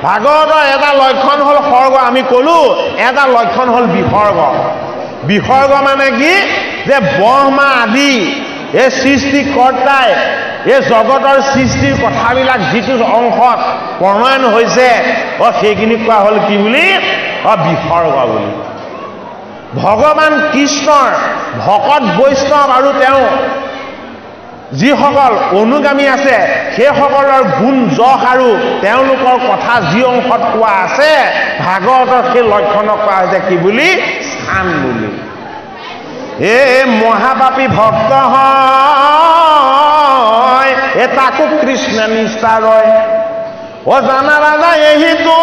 ভাগৱতৰ এটা লক্ষণ হ'ল স্বৰ্গ আমি ক'লো এটা লক্ষণ হ'ল বিসৰ্গ। বিসৰ্গ মানে কি যে ব্ৰহ্মা আদি এই সৃষ্টিকৰ্তাই এই জগতৰ সৃষ্টিৰ কথাবিলাক যিটো অংশত প্ৰণয়ন হৈছে সেইখিনি কোৱা হ'ল কি বুলি বিসৰ্গ বুলি। ভগৱান কৃষ্ণৰ ভকত বৈষ্ণৱ আৰু তেওঁ যিসকল অনুগামী আছে সেইসকলৰ গুণ যশ আৰু তেওঁলোকৰ কথা যি অংশত কোৱা আছে ভাগৱতৰ সেই লক্ষণক কোৱা হৈছে কি বুলি স্থান বুলি। এই মহাপাপী ভক্ত হয় তাকো কৃষ্ণ নিষ্ঠা ৰয় জানা ৰাজা এইটো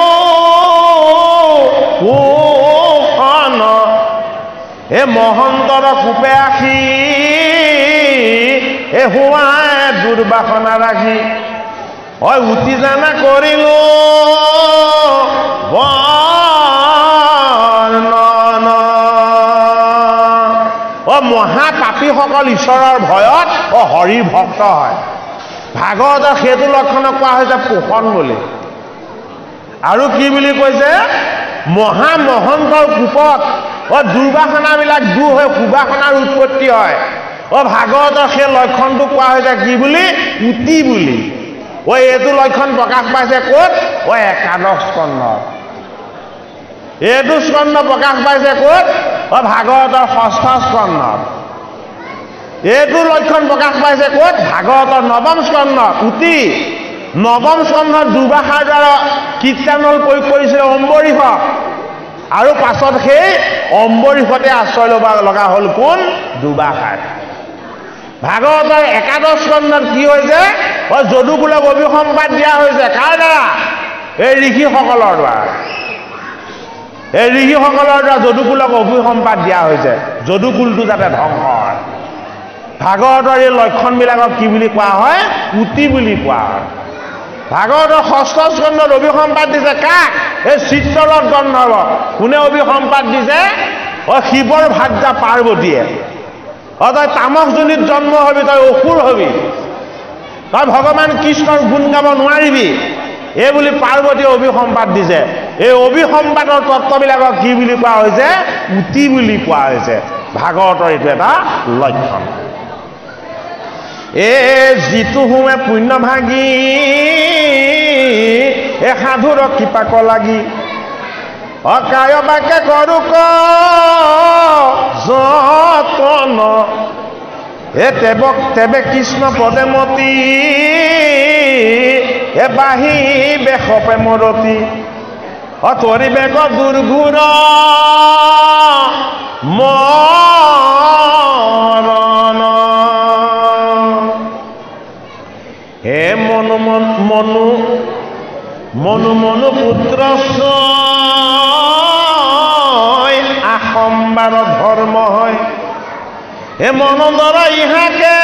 মহন্তৰ কোপে আখি হুৱাই দুৰ্বাসনা ৰাখি উঠি জানা কৰিলো বৰ্ণন মহাপাপীসকল ঈশ্বৰৰ ভয়ত হৰিৰ ভক্ত হয়। ভাগৱতৰ সেইটো লক্ষণক কোৱা হৈছে পোষণ বুলি। আৰু কি বুলি কৈছে? মহামহন্তৰ কোপত দুৰ্বাসনাবিলাক দূৰ হৈ সুবাসনাৰ উৎপত্তি হয়। ভাগৱতৰ সেই লক্ষণটো কোৱা হৈছে কি বুলি? উতি বুলি। এইটো লক্ষণ প্ৰকাশ পাইছে ক'ত? একাদশ স্কন্ধত। এইটো স্কন্ধ প্ৰকাশ পাইছে ক'ত? ভাগৱতৰ ষষ্ঠ স্কন্ধত। এইটো লক্ষণ প্ৰকাশ পাইছে ক'ত? ভাগৱতৰ নৱম স্কন্ধত। উতি নৱম স্কন্ধত দুৰ্বাসাৰ দ্বাৰা কীৰ্তনল প্ৰয়োগ কৰিছিলে অম্বৰীষ, আৰু পাছত সেই অম্বৰীষতে আশ্ৰয় ল'ব লগা হ'ল কোন? দুৰ্বাসাৰ। ভাগৱতৰ একাদশ স্কন্ধত কি হৈছে? যদুকুলক অভিসম্পাদ দিয়া হৈছে। কাৰ দ্বাৰা? এই ঋষিসকলৰ দ্বাৰা। এই ঋষিসকলৰ দ্বাৰা যদুকুলক অভিসম্পাদ দিয়া হৈছে, যদুকুলটো যাতে ধ্বংস হয়। ভাগৱতৰ এই লক্ষণবিলাকক কি বুলি কোৱা হয়? উতি বুলি কোৱা হয়। ভাগৱতৰ ষষ্ঠ স্কন্ধত অভিসম্পাদ দিছে কাক? এই চিত্ৰৰথ গন্ধৰ্বক। কোনে অভিসম্পাদ দিছে? শিৱৰ ভাৰ্যা পাৰ্বতীয়ে। তই তামসজনিত জন্ম হবি, তই অসুৰ হবি, তই ভগৱান কৃষ্ণৰ গুণ গাব নোৱাৰিবি, এই বুলি পাৰ্বতীয়ে অভিসম্পাদ দিছে। এই অভিসম্পাদৰ তত্ত্ববিলাকক কি বুলি কোৱা হৈছে? উতি বুলি কোৱা হৈছে। ভাগৱতৰ এইটো এটা লক্ষণ। যিটো হোমে পুণ্য ভাগি সাধুৰ কৃপাক লাগি অকায় বাকে কৰো যতন তেবে কৃষ্ণ পদে মতি বাহি বেশ প্ৰেমৰতি তৰি বেগ দুৰ্ঘুৰ মৰণ হে মনু মনু মনু মনু পুত্ৰ আসম্বাৰ ধৰ্ম হয়। হে মনন্দৰ ইহাকে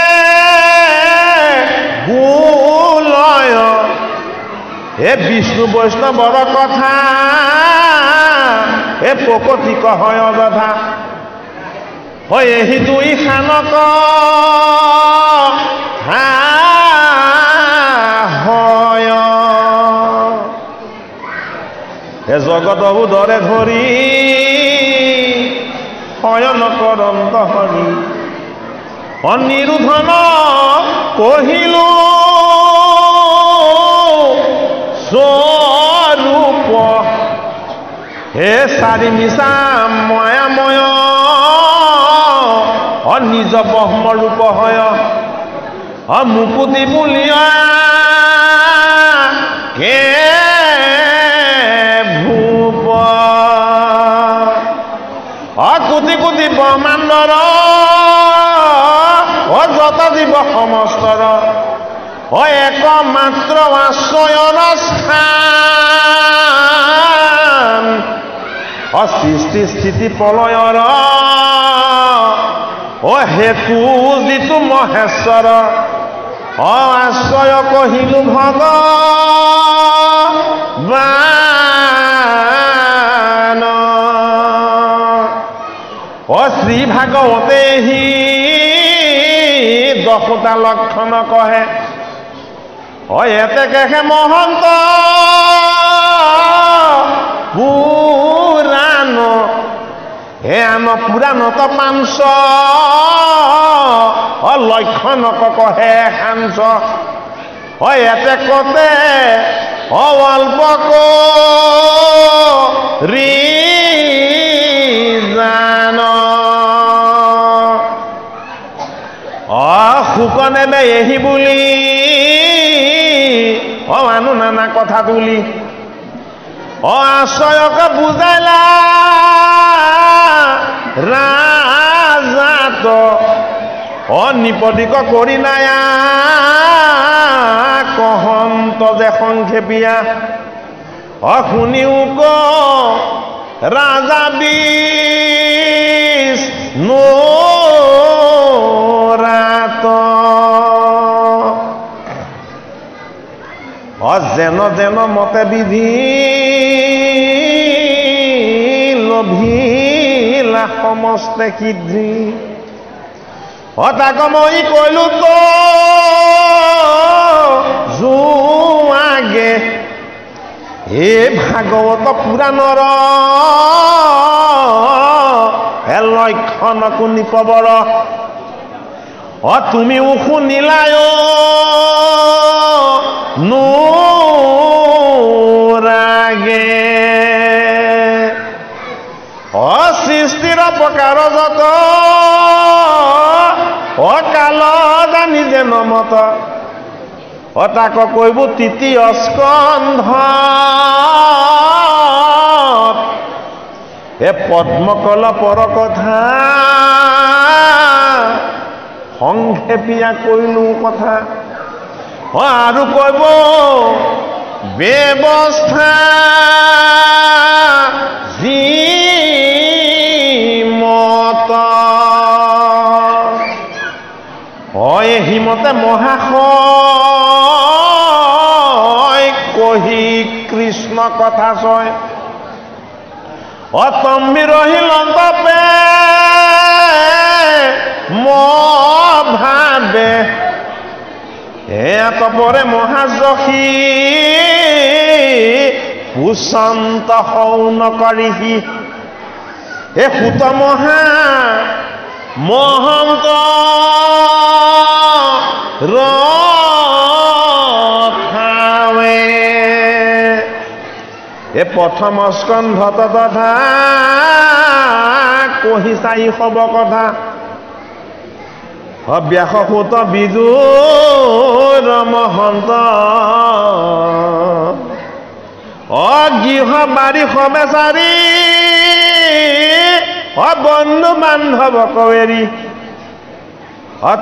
গুলয় হে বিষ্ণু বৈষ্ণৱৰ কথা হে প্ৰকৃতি কহয় অযথা হয়। এহি দুই খানক হয় হে জগত উদৰে ধৰি শয়ন কৰন্ত হৰি অনিৰুধন কহিলো স্বৰূপ হে চাৰি মিছা ময়াময় নিজ ব্ৰহ্মৰূপ হয় মুকুতি বুলিয়া কে ভূপ কোটি কোটি ব্ৰহ্মাণ্ডৰ যত জীৱ সমস্তৰ একমাত্ৰ আশ্ৰয়ৰ স্থান সৃষ্টি স্থিতি প্ৰলয়ৰ হেতু যিটো মহেশ্বৰ আশ্ৰয় কহিলো ভগৱান শ্ৰী ভাগৱতে হি দশোটা লক্ষণ কহে এতে কেহে মহন্ত পুৰাণ হে আন পুৰাণত পাঞ্চ লক্ষণক কহে সাঞ্চ এতে কতে অল্প জান শুকনেবে এহি বুলি মানুহ নানা কথা তুলি আশ্ৰয়ক বুজাইলা ৰাজাত নিপদিক কৰি নায়া কহন্ত যে সংক্ষেপীয়া শুনিও ক ৰাজা বিষ্ণুৰাত যেন যেন মতে বিধি লভিলা সমস্তে সিদ্ধি তাক মই কৈলো তো যোৱাগে এই ভাগৱত পুৰাণৰ লক্ষণ কোনি পবৰ তুমিও শুনিলাই নোৰাগে সৃষ্টিৰ প্ৰকাৰ যত কাল জানি যে নমত তাক কৈব তৃতীয় স্কন্ধ পদ্মকলপৰ কথা সংক্ষেপীয়া কৈলো কথা আৰু কৈব ব্যৱস্থা যি মত হিমতে মহাশয় কহি কৃষ্ণ কথা ছয় তম্বি ৰহিল বাপে ভাবে তপৰে মহাযশী পুচন্ত হৌন কৰিহি সুত মহন্ত ৰথাৱে প্ৰথম স্কন্ধ তথা কহি চাই হব কথা ব্যাসসূত বিদুৰ মহন্ত গৃহ বাৰী সবেচাৰী বন্ধু বান্ধৱ কৱেৰী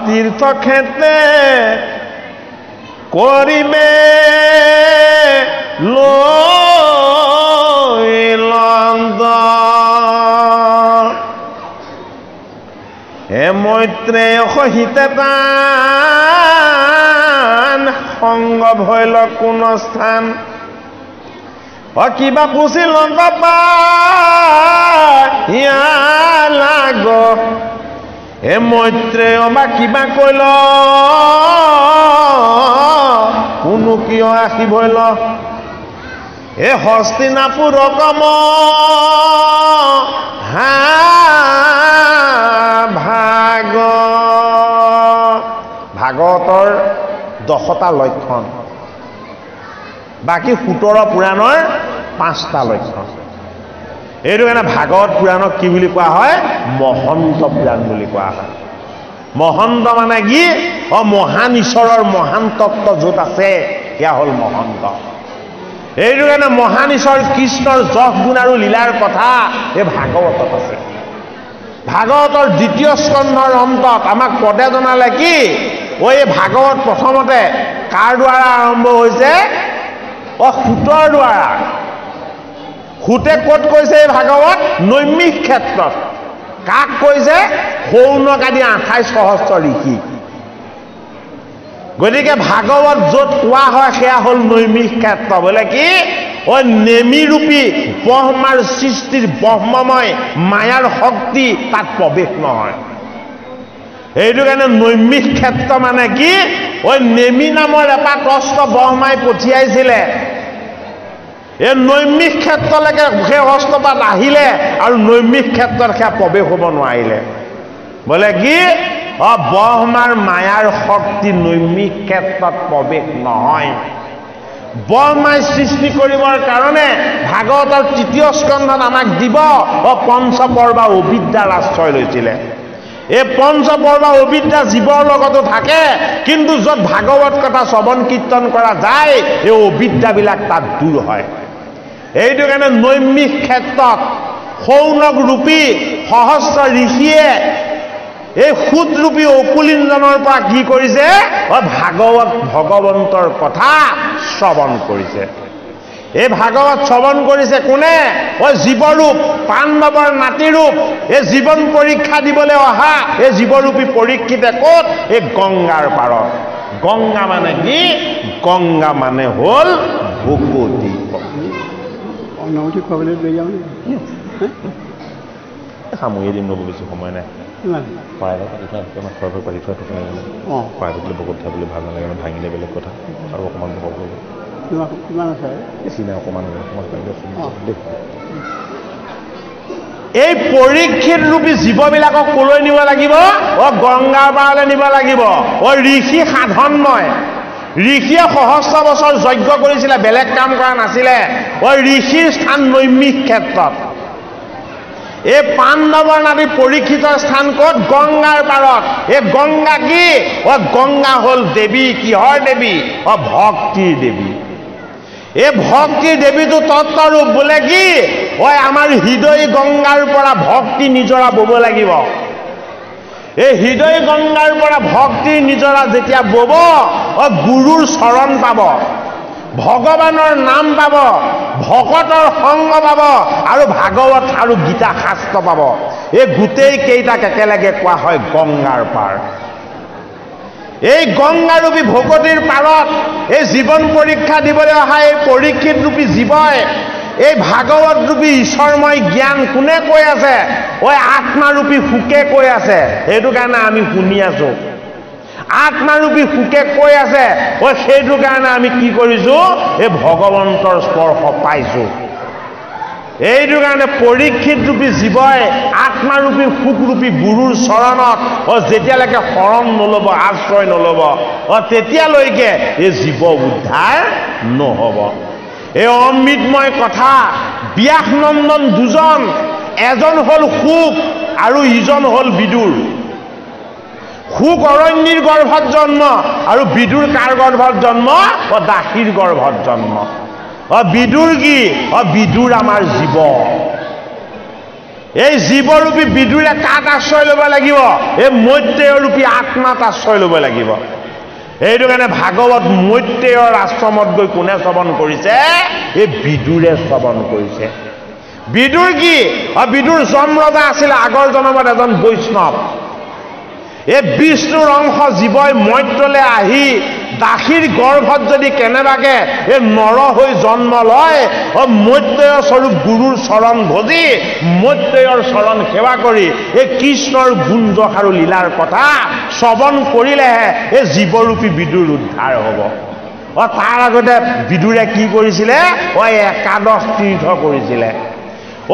তীৰ্থক্ষেত্ৰে কৰিবে লন্দ মৈত্ৰেয় সহিতে তান সংগ ভৈল কোন স্থান কিবা পুচি লন্দ লাগ মৈত্ৰেয় বা কিবা কৈল কোনো কিয় আহিবইল হস্তিনাপুৰ কম ভাগৱতৰ 10টা লক্ষণ বাকী 17 পুৰাণৰ 5টা লক্ষণ এইটো কাৰণে ভাগৱত পুৰাণক কি বুলি কোৱা হয় মহন্ত পুৰাণ বুলি কোৱা হয় মহন্ত মানে কি মহান ঈশ্বৰৰ মহান তত্ত্ব য'ত আছে সেয়া হ'ল মহন্ত এইটো কাৰণে মহান ঈশ্বৰ কৃষ্ণৰ যশ গুণ আৰু লীলাৰ কথা এই ভাগৱতত আছে ভাগৱতৰ 2য় স্কন্ধৰ অন্তত আমাক পদে জনালে কি এই ভাগৱত প্ৰথমতে কাৰ দ্বাৰা আৰম্ভ হৈছে সূতৰ দ্বাৰা সূতে ক'ত কৈছে এই ভাগৱত নৈমিষ ক্ষেত্ৰত কাক কৈছে সৌনক আদি 28 সহস্ৰ ঋষি গতিকে ভাগৱত য'ত কোৱা হয় সেয়া হ'ল নৈমিষ ক্ষেত্ৰ বোলে কি নেমিৰূপী ব্ৰহ্মাৰ সৃষ্টিৰ ব্ৰহ্মময় মায়াৰ শক্তি তাত প্ৰৱেশ নহয় এইটো কাৰণে নৈমিষ ক্ষেত্ৰ মানে কি নেমি নামৰ এপাত অস্ত্ৰ ব্ৰহ্মাই পঠিয়াইছিলে এই নৈমিষ ক্ষেত্ৰলৈকে সেই অস্ত্ৰপাত আহিলে আৰু নৈমিষ ক্ষেত্ৰত সেয়া প্ৰৱেশ হ'ব নোৱাৰিলে বোলে কি ব্ৰহ্মাৰ মায়াৰ শক্তি নৈমিষ ক্ষেত্ৰত প্ৰৱেশ নহয় ব্ৰহ্মাই সৃষ্টি কৰিবৰ কাৰণে ভাগৱতৰ 3য় স্কন্ধত আমাক দিব পঞ্চপৰ্বা অবিদ্যাৰ আশ্ৰয় লৈছিলে এই পঞ্চপৰ্বা অবিদ্যা জীৱৰ লগতো থাকে কিন্তু য'ত ভাগৱত কথা শ্ৰৱণ কীৰ্তন কৰা যায় এই অবিদ্যাবিলাক তাত দূৰ হয় এইটো কাৰণে নৈমিষ ক্ষেত্ৰত সৌনক ৰূপী সহস্ৰ ঋষিয়ে এই সুদৰূপী অকুলিঞ্জনৰ পৰা কি কৰিছে ভাগৱত ভগৱন্তৰ কথা শ্ৰৱণ কৰিছে এই ভাগৱত শ্ৰৱণ কৰিছে কোনে জীৱৰূপ পাণ্ডৱৰ নাতিৰূপ এই জীৱন পৰীক্ষা দিবলৈ অহা এই জীৱৰূপী পৰীক্ষিতে ক'ত এই গংগাৰ পাৰত গংগা মানে কি গংগা মানে হ'ল ভকতি সামৰি দিম ৰ'ব বেছি সময় নাই প্ৰাইভেট পাতি থোৱা আমাৰ ঘৰতে পাতি থোৱা থকা প্ৰাইভেটলৈ বহুত থাবলৈ ভাল নালাগে মানে ভাঙিলে বেলেগ কথা আৰু অকণমান ভক ল'ব কিমান আছে চিনা অকণমান দেই এই পৰীক্ষিত ৰূপী জীৱবিলাকক কলৈ নিব লাগিব গংগাৰ পাৰলৈ নিব লাগিব ঋষি সাধনময় ঋষিয়ে সহস্ৰ বছৰ যজ্ঞ কৰিছিলে বেলেগ কাম কৰা নাছিলে ঋষিৰ স্থান নৈমিষ ক্ষেত্ৰত এই পাণ্ডৱৰ নাতি পৰীক্ষিতৰ স্থান ক'ত গংগাৰ পাৰত এই গংগা কি গংগা হ'ল দেৱী কিহৰ দেৱী ভক্তিৰ দেৱী এই ভক্তিৰ দেৱীটো তত্ত্বৰূপ বোলে কি আমাৰ হৃদয় গংগাৰ পৰা ভক্তি নিজৰা বব লাগিব এই হৃদয় গংগাৰ পৰা ভক্তিৰ নিজৰা যেতিয়া বব গুৰুৰ চৰণ পাব ভগৱানৰ নাম পাব ভকতৰ সংগ পাব আৰু ভাগৱত আৰু গীতা শাস্ত্ৰ পাব এই গোটেই কেইটাক একেলগে কোৱা হয় গংগাৰ পাৰ এই গংগাৰূপী ভকতিৰ পাৰত এই জীৱন পৰীক্ষা দিবলৈ অহা এই পৰীক্ষিত ৰূপী জীৱই এই ভাগৱত ৰূপী ঈশ্বৰময় জ্ঞান কোনে কৈ আছে আত্মাৰূপী সুকে কৈ আছে সেইটো কাৰণে আমি শুনি আছো আত্মাৰূপী সুকে কৈ আছে সেইটো কাৰণে আমি কি কৰিছো এই ভগৱন্তৰ স্পৰ্শ পাইছো এইটো কাৰণে পৰীক্ষিত ৰূপী জীৱই আত্মাৰূপী সুখৰূপী গুৰুৰ চৰণত যেতিয়ালৈকে শৰণ নল'ব আশ্ৰয় নল'ব তেতিয়ালৈকে এই জীৱ উদ্ধাৰ নহ'ব এই অমৃতময় কথা ব্যাসনন্দন দুজন এজন হ'ল সুখ আৰু ইজন হ'ল বিদুৰ সুখ অৰণ্যৰ গৰ্ভত জন্ম আৰু বিদুৰ কাৰ গৰ্ভত জন্ম দাসীৰ গৰ্ভত জন্ম বিদুৰ কি বিদুৰ আমাৰ জীৱ এই জীৱৰূপী বিদুৰে কাক আশ্ৰয় ল'ব লাগিব এই মৈত্ৰেয়ৰূপী আত্মাত আশ্ৰয় ল'ব লাগিব এইটো কাৰণে ভাগৱত মৈত্ৰেয়ৰ আশ্ৰমত গৈ কোনে শ্ৰৱণ কৰিছে এই বিদুৰে শ্ৰৱণ কৰিছে বিদুৰ কি বিদুৰ যমৰজা আছিলে আগৰ জন্মত এজন বৈষ্ণৱ এই বিষ্ণুৰ অংশ জীৱই মৈত্ৰলৈ আহি দাসীৰ গৰ্ভত যদি কেনেবাকে এই নৰ হৈ জন্ম লয় মৈত্ৰেয় স্বৰূপ গুৰুৰ চৰণ ভজি মৈত্ৰেয়ৰ চৰণ সেৱা কৰি এই কৃষ্ণৰ গুঞ্জক আৰু লীলাৰ কথা শ্ৰৱণ কৰিলেহে এই জীৱৰূপী বিদুৰ উদ্ধাৰ হ'ব তাৰ আগতে বিদুৰে কি কৰিছিলে একাদশ তীৰ্থ কৰিছিলে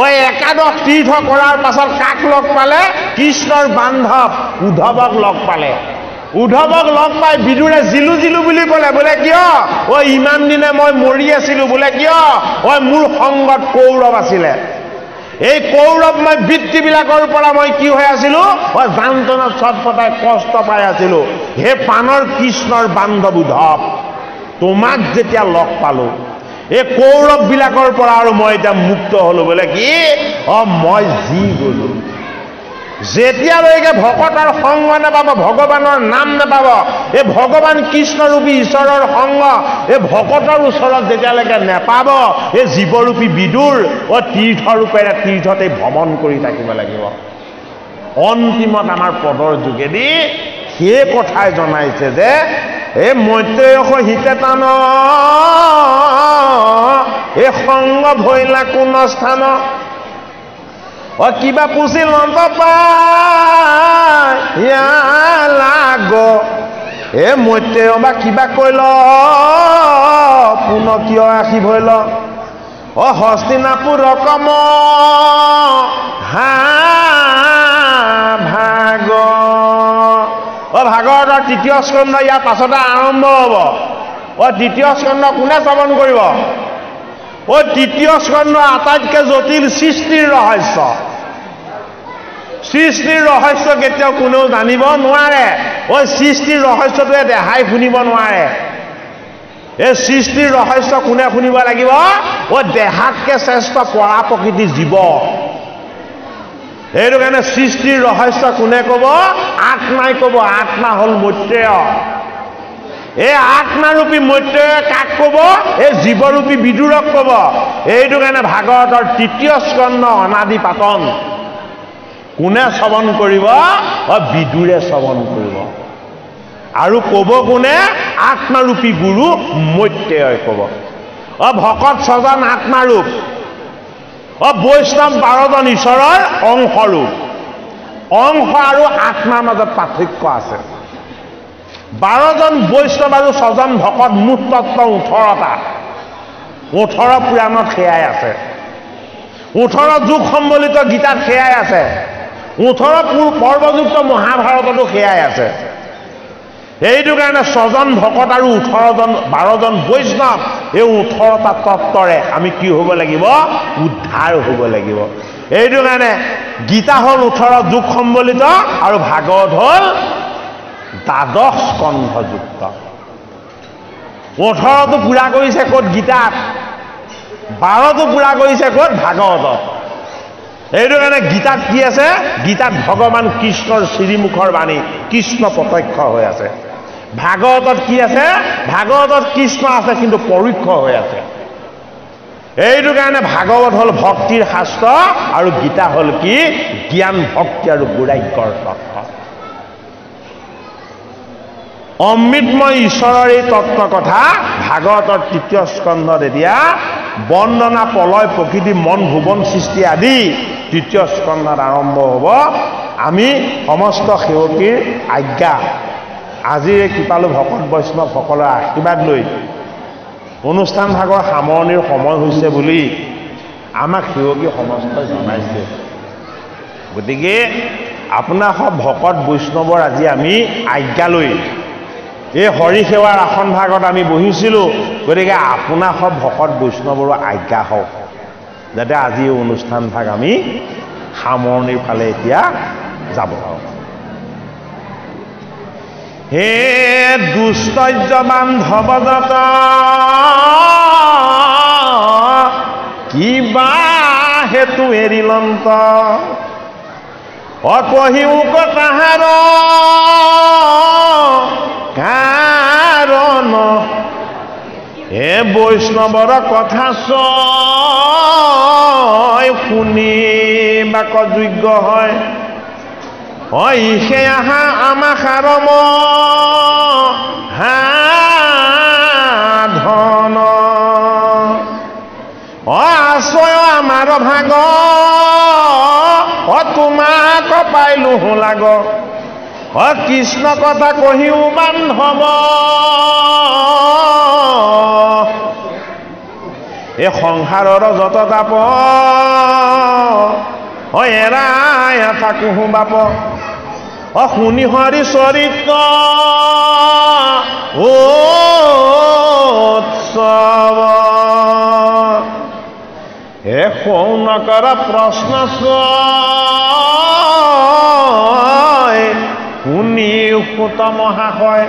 একাদশ তীৰ্থ কৰাৰ পাছত কাক লগ পালে কৃষ্ণৰ বান্ধৱ উদ্ধৱক লগ পালে উদ্ধৱক লগ পাই বিদুৰে জিলু জিলু বুলি ক'লে বোলে কিয় ইমান দিনে মই মৰি আছিলো বোলে কিয় মোৰ সংগত কৌৰৱ আছিলে এই কৌৰৱ মই বৃত্তিবিলাকৰ পৰা মই কি হৈ আছিলো যান্ত্ৰণাত ছটফটাই কষ্ট পাই আছিলো হে পানৰ কৃষ্ণৰ বান্ধৱ উদ্ধৱ তোমাক যেতিয়া লগ পালো এই কৌৰৱবিলাকৰ পৰা আৰু মই এতিয়া মুক্ত হলো বোলে কি মই যি গলো যেতিয়ালৈকে ভকতৰ সংগ নাপাব ভগৱানৰ নাম নাপাব এই ভগৱান কৃষ্ণৰূপী ঈশ্বৰৰ সংগ এই ভকতৰ ওচৰত যেতিয়ালৈকে নেপাব এই জীৱৰূপী বিদুৰ তীৰ্থৰূপেৰে তীৰ্থতে ভ্ৰমণ কৰি থাকিব লাগিব অন্তিমত আমাৰ পদৰ যোগেদি সেই কথাই জনাইছে যে এই মৈত্ৰেয় হিতে টান এই সংগ ভৈলা কোন স্থান কিবা পুচিল নন্ত লাগ এ মৈত্ৰেয় বা কিবা কৈল পুন কিয় আশী ভৈল হস্তিনাপুৰ ৰকম ভাগ ভাগৱতৰ তৃতীয় স্কন্ধ ইয়াৰ পাছতে আৰম্ভ হ'ব দ্বিতীয় স্কন্ধ কোনে শ্ৰৱণ কৰিব তৃতীয় স্কন্ধ আটাইতকৈ জটিল সৃষ্টিৰ ৰহস্য সৃষ্টিৰ ৰহস্য কেতিয়াও কোনেও জানিব নোৱাৰে সৃষ্টিৰ ৰহস্যটোৱে দেহাই শুনিব নোৱাৰে এই সৃষ্টিৰ ৰহস্য কোনে শুনিব লাগিব দেহাতকৈ শ্ৰেষ্ঠ পৰা প্ৰকৃতিৰ জীৱ সেইটো কাৰণে সৃষ্টিৰ ৰহস্য কোনে ক'ব আত্মাই ক'ব আত্মা হ'ল মৈত্ৰেয় এই আত্মাৰূপী মৈত্ৰেয় কাক ক'ব এই জীৱৰূপী বিদুৰক ক'ব এইটো কাৰণে ভাগৱতৰ তৃতীয় স্কন্ধ অনাদি পাতন কোনে শ্ৰৱণ কৰিব বিদুৰে শ্ৰৱণ কৰিব আৰু ক'ব কোনে আত্মাৰূপী গুৰু মৈত্ৰেয়ই ক'ব ভকত ছজন আত্মাৰূপ বৈষ্ণৱ 12জন ঈশ্বৰৰ অংশৰূপ অংশ আৰু আত্মাৰ মাজত পাৰ্থক্য আছে 12 জন বৈষ্ণৱ আৰু 6 জন ভকত মুঠ তত্ত্ব 18টা 18 পুৰাণত সেয়াই আছে 18 যুগ সম্বলিত গীতাত সেয়াই আছে 18 পৰ্বযুক্ত মহাভাৰততো সেয়াই আছে এইটো কাৰণে 6 জন ভকত আৰু 12 জন বৈষ্ণৱ এই 18টা তত্ত্বৰে আমি কি হ'ব লাগিব উদ্ধাৰ হ'ব লাগিব এইটো কাৰণে গীতা হ'ল 18 যুগ সম্বলিত আৰু ভাগৱত হ'ল 12 স্কন্ধযুক্ত 18টো পুৰা কৰিছে ক'ত গীতাত 12টো পুৰা কৰিছে ক'ত ভাগৱতত এইটো কাৰণে গীতাত কি আছে গীতাত ভগৱান কৃষ্ণৰ শ্ৰীমুখৰ বাণী কৃষ্ণ প্ৰত্যক্ষ হৈ আছে ভাগৱতত কি আছে ভাগৱতত কৃষ্ণ আছে কিন্তু পৰোক্ষ হৈ আছে এইটো কাৰণে ভাগৱত হ'ল ভক্তিৰ শাস্ত্ৰ আৰু গীতা হ'ল কি জ্ঞান ভক্তি আৰু বৈৰাগ্যৰ তত্ত্ব অমৃতময় ঈশ্বৰৰ এই তত্ত্ব কথা ভাগৱতৰ 3য় স্কন্ধত এতিয়া বন্দনা প্ৰলয় প্ৰকৃতি মন ভুৱন সৃষ্টি আদি 3য় স্কন্ধত আৰম্ভ হ'ব আমি সমস্ত সেৱকীৰ আজ্ঞা আজিৰ এই কৃপালু ভকত বৈষ্ণৱসকলৰ আশীৰ্বাদ লৈ অনুষ্ঠান ভাগৰ সামৰণিৰ সময় হৈছে বুলি আমাক সেৱকী সমস্তই জনাইছে গতিকে আপোনাৰ সব ভকত বৈষ্ণৱৰ আজি আমি আজ্ঞা লৈ এই হৰি সেৱাৰ আসন ভাগত আমি বহিছিলোঁ গতিকে আপোনাৰ সব ভকত বৈষ্ণৱৰ আজ্ঞা হওক যাতে আজি এই অনুষ্ঠান ভাগ আমি সামৰণিৰ ফালে এতিয়া যাব পাৰোঁ হে দুষ্টৰ্য বান্ধৱ যত কিবা হেতু এৰিলন্ত অকহিও তাহাৰ কাৰণ হে বৈষ্ণৱৰ কথা চয় শুনিবাক যোগ্য হয় ইহে আহা আমা সাৰম ধন আশ্ৰয় আমাৰ ভাগ তোমাক পাইলো লাগ কৃষ্ণ কথা কহিও বান্ধৱ এই সংসাৰৰ যত তাপ এৰাই তাকো বাপ শুনি হৰি চৰিত্ৰ উৎসৱ হে শৌনকৰ প্ৰশ্ন শুনি সুত মহাশয়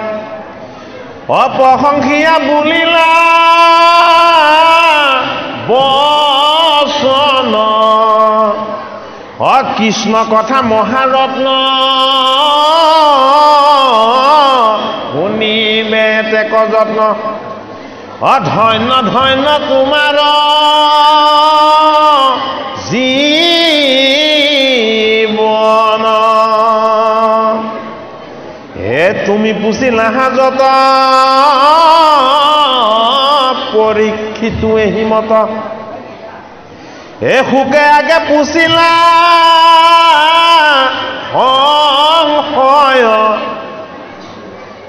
অপ্ৰশংসীয়া বুলিলা বচন কৃষ্ণ কথা মহাৰত্ন শুনিলে তেক যত্ন ধন্য ধন্য তোমাৰ জীৱন হে তুমি পুছিলা হাজত পৰীক্ষিতো হিমত হে সুকে আগে পুছিলা সংশয়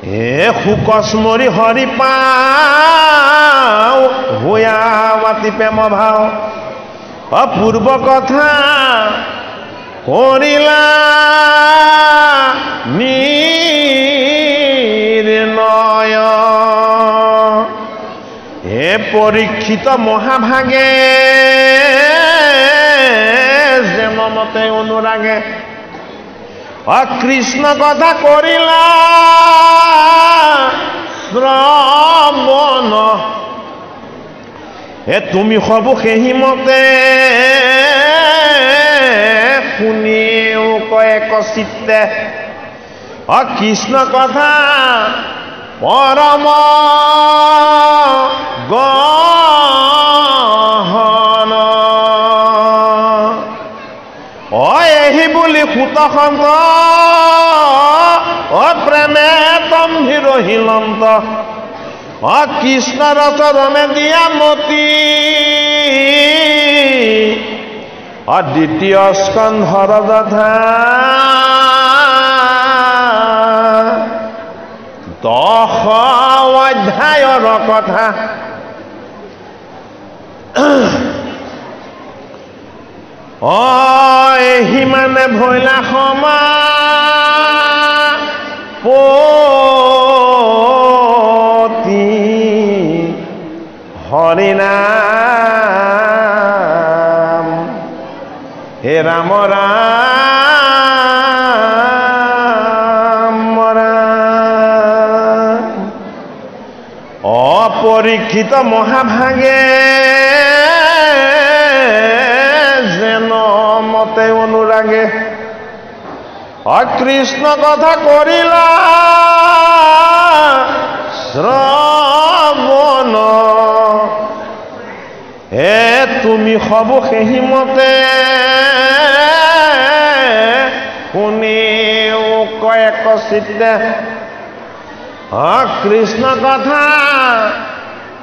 হে সুকস্মৰি হৰি পাও ভূয়া মাতি প্ৰেম ভাও অপূৰ্ব কথা কৰিলা নিৰ্ণয় হে পৰীক্ষিত মহাভাগে যেন মতে অনুৰাগে কৃষ্ণ কথা কৰিলা শ্ৰৱণ হে তুমি সবু সেই মতে শুনিও কয় চিত্তে কৃষ্ণ কথা পৰম গহন এহি বুলি সুত সন্ত প্ৰেমে তম্ভীৰ হিলন্ত কৃষ্ণৰ চৰণে দিয়া মতি দ্বিতীয় স্কন্ধৰ যথা 10 অধ্যায়ৰ কথা সিমানে ভৈলা সমা পতি হৰিনাম হে ৰাম ৰাম ৰাম অপৰীক্ষিত মহাভাগে যেন মতে অনুৰাগে কৃষ্ণ কথা কৰিলা শ্ৰৱণ হে তুমি সব সেই মতে শুনিও কয় চিত্তে কৃষ্ণ কথা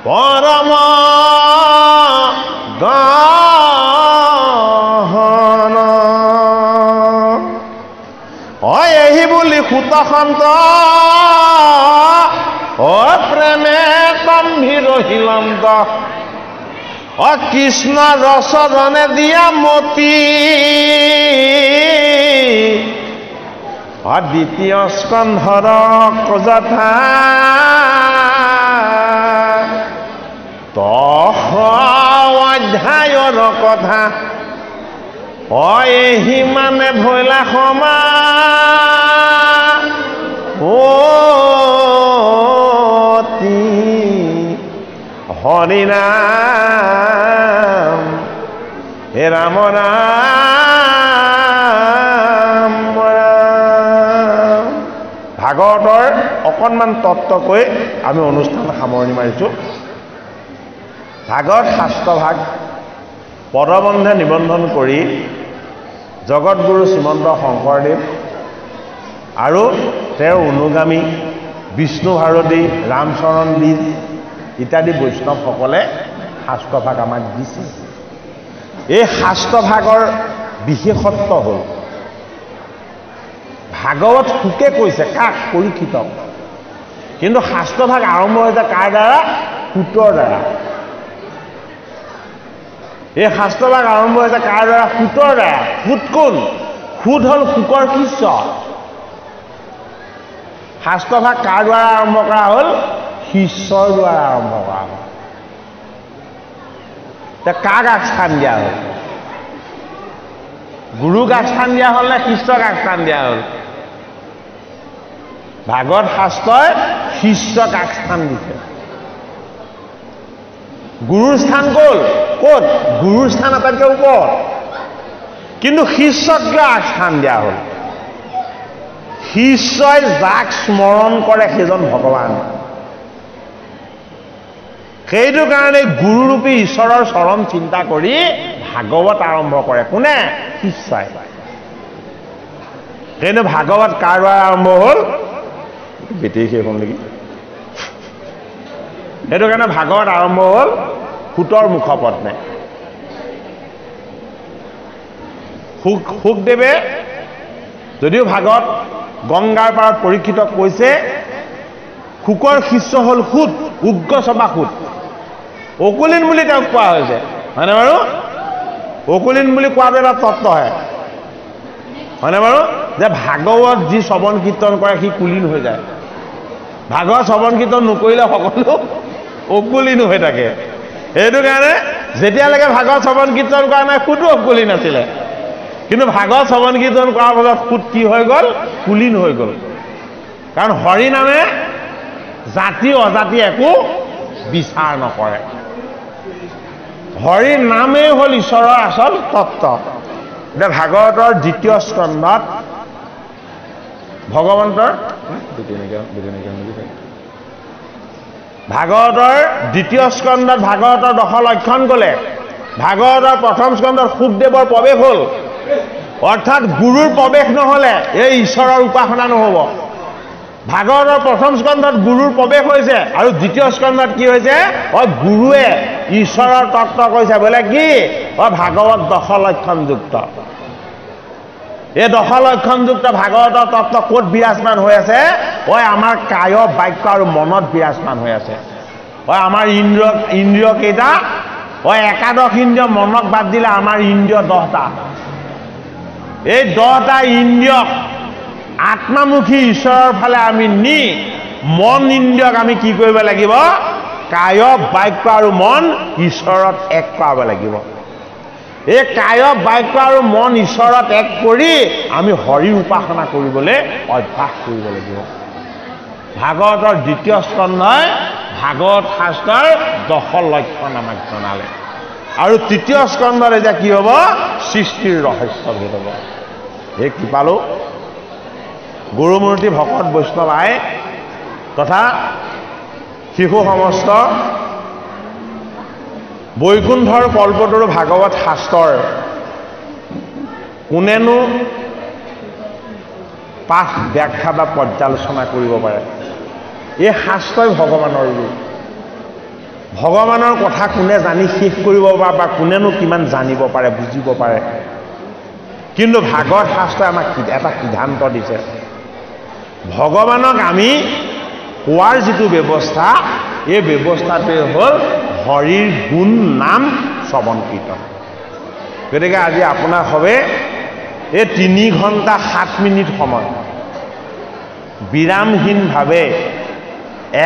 পৰম গহন এই বুলি সুত সন্ত প্ৰেমে গম্ভীৰ হিলন্ত কৃষ্ণ ৰসৰণে দিয়া মতি দ্বিতীয় স্কন্ধৰ যথা 10 অধ্যায়ৰ কথা সিমানে ভৈলা সমা পতি হৰিনাম হে ৰাম ৰাম ৰাম ভাগৱতৰ অকণমান তত্ত্ব কৈ আমি অনুষ্ঠান সামৰণি মাৰিছোঁ ভাগৱত শাস্ত্ৰভাগ পদবন্ধে নিবন্ধন কৰি জগতগুৰু শ্ৰীমন্ত শংকৰদেৱ আৰু তেওঁৰ অনুগামী বিষ্ণু ভাৰতী ৰামচৰণ দ্বীজ ইত্যাদি বৈষ্ণৱসকলে শাস্ত্ৰভাগ আমাক দিছে এই শাস্ত্ৰভাগৰ বিশেষত্ব হ'ল ভাগৱত শুকে কৈছে কাক পৰীক্ষিতক কিন্তু শাস্ত্ৰভাগ আৰম্ভ হৈছে কাৰ দ্বাৰা সূতৰ দ্বাৰা এই শাস্ত্ৰভাগ আৰম্ভ হৈছে কাৰ দ্বাৰা সূতৰ দ্বাৰা সূত কোন সূত হ'ল শুকৰ শিষ্য শাস্ত্ৰভাগ কাৰ দ্বাৰা আৰম্ভ কৰা হ'ল শিষ্যৰ দ্বাৰা আৰম্ভ কৰা হ'ল কাক আগস্থান দিয়া হ'ল গুৰুক আগস্থান দিয়া হ'ল নে শিষ্যক আগস্থান দিয়া হ'ল ভাগৱত শাস্ত্ৰই শিষ্যক আগস্থান দিছে গুৰুৰ স্থান ক'ত গুৰুৰ স্থান আটাইতকৈ ওপৰত কিন্তু শিষ্যক কিয় আগস্থান দিয়া হ'ল শিষ্যই যাক স্মৰণ কৰে সেইজন ভগৱান সেইটো কাৰণে গুৰুৰূপী ঈশ্বৰৰ চৰণ চিন্তা কৰি ভাগৱত আৰম্ভ কৰে কোনে শিষ্যই কিন্তু ভাগৱত কাৰ দ্বাৰা আৰম্ভ হ'ল বেটেৰী শেষ হ'ল নেকি সেইটো কাৰণে ভাগৱত আৰম্ভ হ'ল সূতৰ মুখপত্নে শুকদেৱে যদিও ভাগৱত গংগাৰ পাৰত পৰীক্ষিতক কৈছে শুকৰ শিষ্য হ'ল সূত উগ্ৰসভা সূত অকুলিন বুলি তেওঁক কোৱা হৈছে হয়নে বাৰু অকুলিন বুলি কোৱাটো এটা তত্ত্বহে হয়নে বাৰু যে ভাগৱত যি শ্ৰৱণ কীৰ্তন কৰে সি কুলীন হৈ যায় ভাগৱত শ্ৰৱণ কীৰ্তন নকৰিলে সকলো অকুলীন হৈ থাকে সেইটো কাৰণে যেতিয়ালৈকে ভাগৱত শ্ৰৱণ কীৰ্তন কৰা নাই সূতো অকুলীন আছিলে কিন্তু ভাগৱত শ্ৰৱণ কীৰ্তন কৰাৰ পাছত সূত কি হৈ গ'ল কুলীন হৈ গ'ল কাৰণ হৰি নামে জাতি অজাতি একো বিচাৰ নকৰে হৰি নামেই হ'ল ঈশ্বৰৰ আচল তত্ত্ব এতিয়া ভাগৱতৰ দ্বিতীয় স্কন্ধত ভগৱন্তৰ ভাগৱতৰ দ্বিতীয় স্কন্ধত ভাগৱতৰ 10 লক্ষণ ক'লে ভাগৱতৰ প্ৰথম স্কন্ধত শুকদেৱৰ প্ৰৱেশ হ'ল অৰ্থাৎ গুৰুৰ প্ৰৱেশ নহ'লে এই ঈশ্বৰৰ উপাসনা নহ'ব ভাগৱতৰ প্ৰথম স্কন্ধত গুৰুৰ প্ৰৱেশ হৈছে আৰু দ্বিতীয় স্কন্ধত কি হৈছে গুৰুৱে ঈশ্বৰৰ তত্ত্ব কৈছে বোলে কি ভাগৱত 10 লক্ষণযুক্ত এই 10 লক্ষণযুক্ত ভাগৱতৰ তত্ত্ব ক'ত বিৰাজমান হৈ আছে আমাৰ কায় বাক্য আৰু মনত বিৰাজমান হৈ আছে আমাৰ ইন্দ্ৰিয় কেইটা একাদশ ইন্দ্ৰিয় মনক বাদ দিলে আমাৰ ইন্দ্ৰিয় 10টা এই 10টা ইন্দ্ৰিয়ক আত্মামুখী ঈশ্বৰৰ ফালে আমি নি মন ইন্দ্ৰিয়ক আমি কি কৰিব লাগিব কায় বাক্য আৰু মন ঈশ্বৰত এক কৰাব লাগিব এই কায় বাক্য আৰু মন ঈশ্বৰত এক কৰি আমি হৰিৰ উপাসনা কৰিবলৈ অভ্যাস কৰিব লাগিব ভাগৱতৰ 2য় স্কন্ধই ভাগৱত শাস্ত্ৰৰ 10 লক্ষণ আমাক জনালে আৰু 3য় স্কন্ধত এতিয়া কি হ'ব সৃষ্টিৰ ৰহস্য ভেদ হ'ব এই কি পালো গুৰুমূৰ্তি ভকত বৈষ্ণৱ আই তথা শিশু সমস্ত বৈকুণ্ঠৰ কল্পতৰু ভাগৱত শাস্ত্ৰৰ কোনেনো পাঠ ব্যাখ্যা বা পৰ্যালোচনা কৰিব পাৰে এই শাস্ত্ৰই ভগৱানৰ ৰূপ ভগৱানৰ কথা কোনে জানি শেষ কৰিব বা কোনেনো কিমান জানিব পাৰে বুজিব পাৰে কিন্তু ভাগৱত শাস্ত্ৰই আমাক এটা সিদ্ধান্ত দিছে ভগৱানক আমি কোৱাৰ যিটো ব্যৱস্থা এই ব্যৱস্থাটোৱে হ'ল হৰিৰ গুণ নাম শ্ৰৱণ কীৰ্তন গতিকে আজি আপোনাৰ হবে এই 3 ঘণ্টা 7 মিনিট সময় বিৰামহীনভাৱে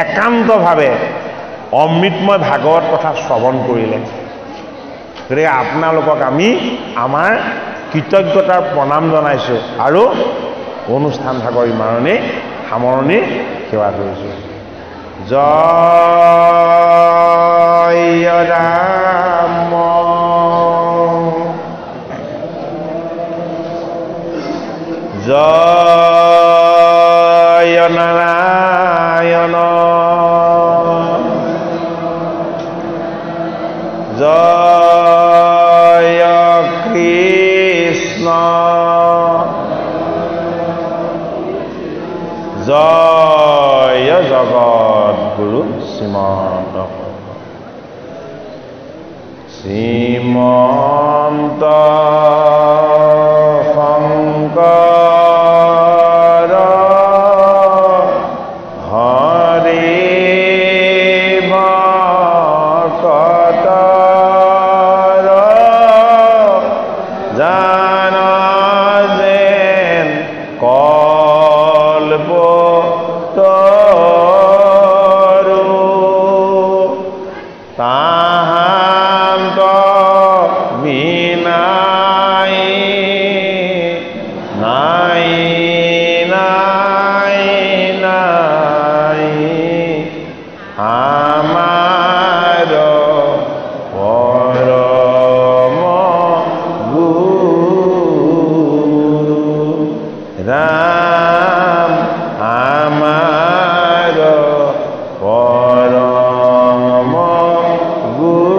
একান্তভাৱে অমৃতময় ভাগৱত কথা শ্ৰৱণ কৰিলে গতিকে আপোনালোকক আমি আমাৰ কৃতজ্ঞতাৰ প্ৰণাম জনাইছোঁ আৰু অনুষ্ঠান ভাগৰ ইমানেই সামৰণি সেৱা কৰিছোঁ জয় ৰাম জয় নাৰায়ণ জয় কৃষ্ণ জয় জগদ্গুৰু শ্ৰীমন্ত শংকৰ হৰি ভকতৰ জান যেন কল্প তাহান্ত বিনাই নাই নাই নাই আমাৰ পৰম গুৰু ৰাম আমাৰ পৰম গুৰু